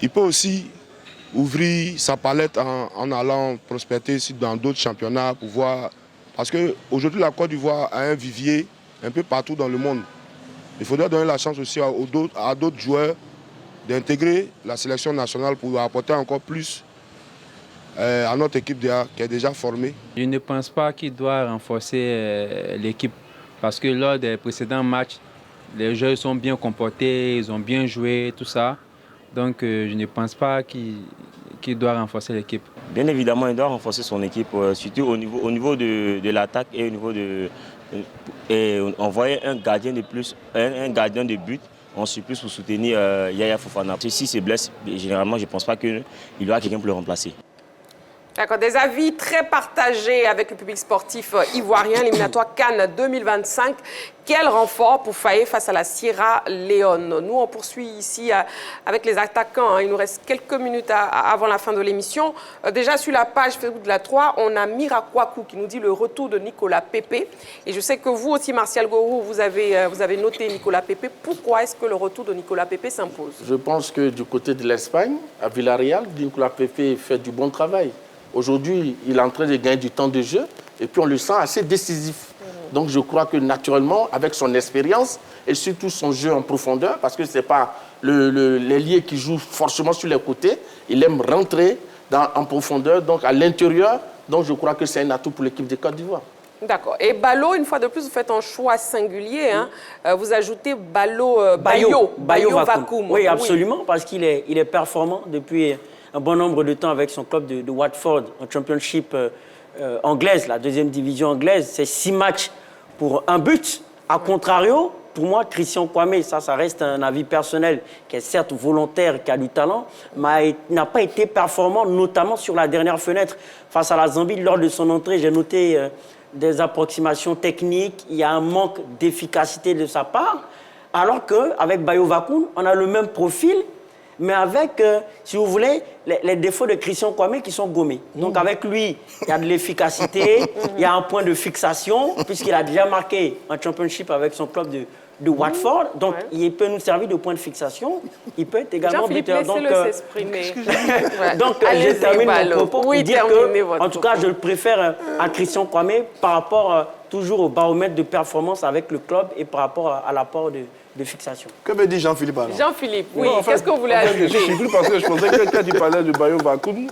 il peut aussi ouvrir sa palette en allant prospecter dans d'autres championnats pour voir. Parce qu'aujourd'hui, la Côte d'Ivoire a un vivier un peu partout dans le monde. Il faudrait donner la chance aussi à d'autres joueurs d'intégrer la sélection nationale pour apporter encore plus à notre équipe qui est déjà formée. Je ne pense pas qu'il doit renforcer l'équipe parce que lors des précédents matchs, les joueurs sont bien comportés, ils ont bien joué, tout ça. Donc je ne pense pas qu'il doit renforcer l'équipe. Bien évidemment, il doit renforcer son équipe, surtout au niveau de l'attaque et au niveau et envoyer un gardien de plus, un gardien de but en surplus pour soutenir Yaya Fofana. S'il se blesse, généralement, je ne pense pas qu'il y aura quelqu'un pour le remplacer. D'accord, des avis très partagés avec le public sportif ivoirien, éliminatoire Cannes 2025. Quel renfort pour Faye face à la Sierra Leone? Nous, on poursuit ici avec les attaquants. Il nous reste quelques minutes avant la fin de l'émission. Déjà, sur la page Facebook de la 3, on a Mira Kwaku qui nous dit le retour de Nicolas Pepe. Et je sais que vous aussi, Martial Gorou, vous avez noté Nicolas Pepe. Pourquoi est-ce que le retour de Nicolas Pepe s'impose? Je pense que du côté de l'Espagne, à Villarreal, Nicolas Pepe fait du bon travail. Aujourd'hui, il est en train de gagner du temps de jeu et puis on le sent assez décisif. Donc je crois que naturellement, avec son expérience et surtout son jeu en profondeur, parce que ce n'est pas l'ailier qui joue forcément sur les côtés, il aime rentrer en profondeur, donc à l'intérieur. Donc je crois que c'est un atout pour l'équipe de Côte d'Ivoire. D'accord. Et Balo, une fois de plus, vous faites un choix singulier. Hein. Vous ajoutez Bayo Vakoum. Oui, absolument, parce qu'il est performant depuis un bon nombre de temps avec son club de Watford en championship anglaise, la 2e division anglaise. C'est 6 matchs pour 1 but. A contrario, pour moi, Christian Kwame, ça reste un avis personnel, qui est certes volontaire, qui a du talent, mais n'a pas été performant, notamment sur la dernière fenêtre face à la Zambie. Lors de son entrée, j'ai noté des approximations techniques, il y a un manque d'efficacité de sa part, alors qu'avec Bayo Vakoum, on a le même profil, mais avec, si vous voulez, les défauts de Christian Kwame qui sont gommés. Donc avec lui, il y a de l'efficacité, il y a un point de fixation, puisqu'il a déjà marqué un championship avec son club de Watford. Donc il peut nous servir de point de fixation. Il peut être également buteur. Donc s'exprimer. Donc je termine mon propos pour dire que, en tout cas, je le préfère à Christian Kwame par rapport toujours au baromètre de performance avec le club et par rapport à l'apport de fixation. Que veut dire Jean-Philippe alors? Jean-Philippe, oui, qu'est-ce que vous voulez ajouter? Je suis plus parce que je pensais que quand tu parlais de Bayo Vakoum,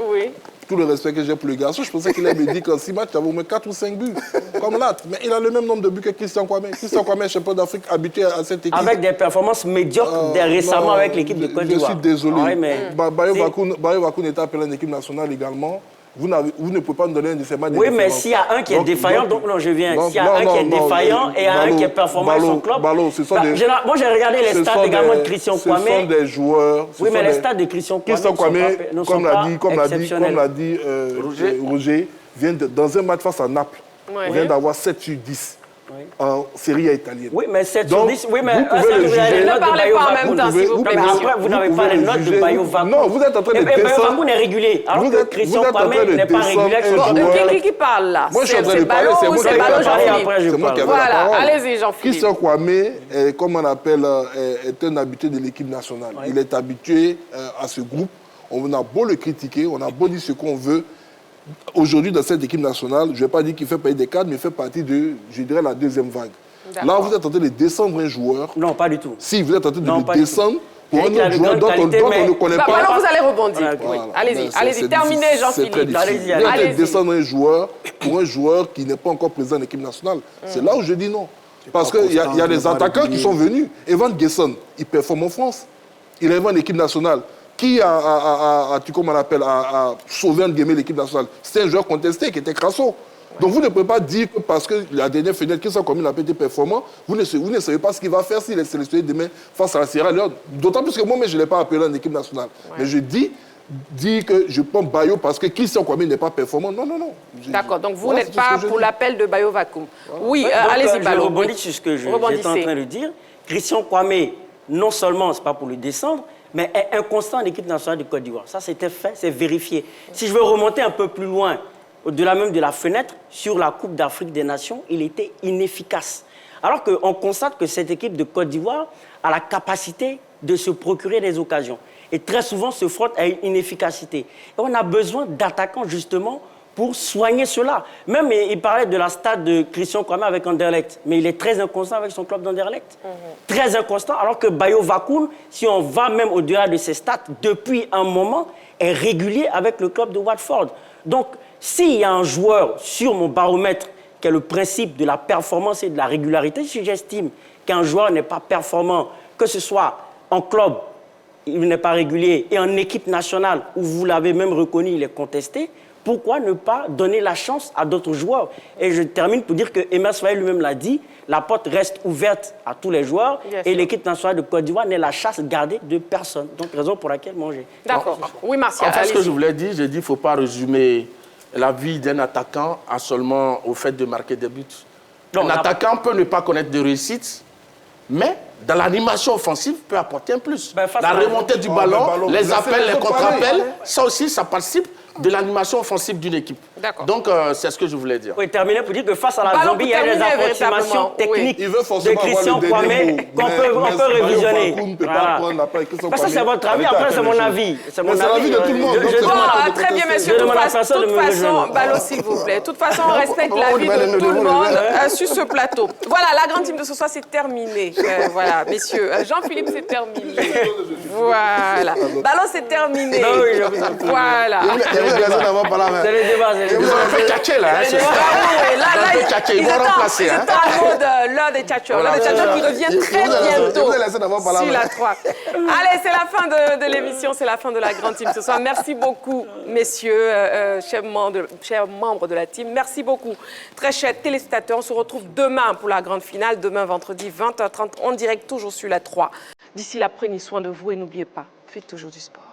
tout le respect que j'ai pour le garçon, je pensais qu'il allait me dire qu'en 6 matchs, il avait au moins 4 ou 5 buts, comme là. Mais il a le même nombre de buts que Christian Kwame. Christian Kwame est champion d'Afrique habitué à cette équipe. Avec des performances médiocres récemment avec l'équipe de Côte d'Ivoire. Je suis désolé. Ouais, mais Bayo Vakoum était appelé en équipe nationale également. Vous ne pouvez pas me donner un de ces matchs. Oui, mais s'il y a un qui est défaillant, donc non, je viens. S'il y a un qui est défaillant et un qui est performant avec son club. Moi, j'ai regardé les stats également de Christian Kwame. Ce sont des joueurs. Oui, mais les stats de Christian Kwame ne sont pas exceptionnels. Comme l'a dit Roger, vient dans un match face à Naples. Il vient d'avoir 7 sur 10. En série italienne. Oui, mais 7 sur 10, oui, mais vous pouvez le juger. Ne parlez pas en même temps, s'il vous plaît. Mais après, vous n'avez pas les notes de Bayo Vakoum. Non, vous êtes en train de descendre. Bayo Vakoum est régulier, alors que Christian Kwame n'est pas régulier avec son joueur. Qui parle là? Moi, je suis en train de parler, c'est moi qui ai la parole. C'est moi qui avais la parole. Allez-y, Jean-Philippe. Christian Kwame, comme on appelle, est un habitué de l'équipe nationale. Il est habitué à ce groupe. On a beau le critiquer, on a beau dire ce qu'on veut. aujourd'hui, dans cette équipe nationale, je ne vais pas dire qu'il fait partie des cadres, mais il fait partie de, je dirais, la deuxième vague. Là, vous êtes en train de descendre un joueur. Non, pas du tout. Si, vous êtes en train de le descendre pour un autre joueur dont on ne connaît pas. Alors vous allez rebondir. Voilà. Allez-y, terminez Jean-Philippe. Vous êtes en train de descendre un joueur pour un joueur qui n'est pas encore présent en équipe nationale. C'est là où je dis non. Parce qu'il y a des attaquants qui sont venus. Evan Gesson, il performe en France. Il est en équipe nationale. Qui a sauvé l'équipe nationale? C'est un joueur contesté qui était Crasso. Donc vous ne pouvez pas dire que parce que la dernière fenêtre qui sont communes n'a pas été performant, vous ne savez pas ce qu'il va faire s'il est sélectionné demain face à la Sierra Leone. D'autant plus que moi-même, je ne l'ai pas appelé en équipe nationale. Ouais. Mais je dis que je prends Bayo parce que Christian Kwame n'est pas performant. Non. D'accord, donc vous n'êtes pas pour l'appel de Bayo Vakoum. Oui, allez-y, Balo. Je rebondis sur ce que j'étais en train de dire. Christian Kwame, non seulement, ce n'est pas pour le descendre, mais est inconstant en équipe nationale de Côte d'Ivoire. Ça, c'était fait, c'est vérifié. Si je veux remonter un peu plus loin, au-delà même de la fenêtre, sur la Coupe d'Afrique des Nations, il était inefficace. Alors qu'on constate que cette équipe de Côte d'Ivoire a la capacité de se procurer des occasions. Et très souvent se frotte à une inefficacité. Et on a besoin d'attaquants, justement, pour soigner cela. Même, il parlait de la stade de Christian Kwame avec Anderlecht, mais il est très inconstant avec son club d'Anderlecht. Très inconstant, alors que Bayo Vakoum, si on va même au-delà de ses stats, depuis un moment, est régulier avec le club de Watford. Donc, s'il y a un joueur sur mon baromètre qui est le principe de la performance et de la régularité, si j'estime qu'un joueur n'est pas performant, que ce soit en club, il n'est pas régulier, et en équipe nationale, où vous l'avez même reconnu, il est contesté, pourquoi ne pas donner la chance à d'autres joueurs? Et je termine pour dire que Emerse Faé lui-même l'a dit, la porte reste ouverte à tous les joueurs et l'équipe nationale de Côte d'Ivoire n'est la chasse gardée de personne. Donc, raison pour laquelle manger. D'accord. Oui, Martial. En fait, ce que je voulais dire, j'ai dit qu'il ne faut pas résumer la vie d'un attaquant à seulement au fait de marquer des buts. Un attaquant peut ne pas connaître de réussite, mais dans l'animation offensive peut apporter un plus. La remontée du ballon, les appels, les contre-appels, ça aussi, ça participe de l'animation offensive d'une équipe. Donc, c'est ce que je voulais dire. Oui, terminer pour dire que face à la Zambie, il y a des approximations techniques de Christian Kwame qu'on peut révisionner. Ça, c'est votre avis. Après, c'est mon avis. C'est mon avis de tout le monde. Très bien, messieurs. De toute façon, Balo, s'il vous plaît. De toute façon, on respecte l'avis de tout le monde sur ce plateau. Voilà, la grande team de ce soir, c'est terminé. Voilà, messieurs. Jean-Philippe, c'est terminé. Voilà. Balo, c'est terminé. Voilà. C'est le débat. Vous avez fait tchatcher là, c'est ça. Là, ils vont remplacer. C'est en mode l'heure des tchatcheurs. L'heure des tchatcheurs qui revient très bientôt sur la 3. Allez, c'est la fin de l'émission, c'est la fin de la grande team ce soir. Merci beaucoup, messieurs, chers membres de la team. Merci beaucoup, très chers téléspectateurs. On se retrouve demain pour la grande finale, demain vendredi 20h30, en direct, toujours sur la 3. D'ici là, prenez soin de vous et n'oubliez pas, faites toujours du sport.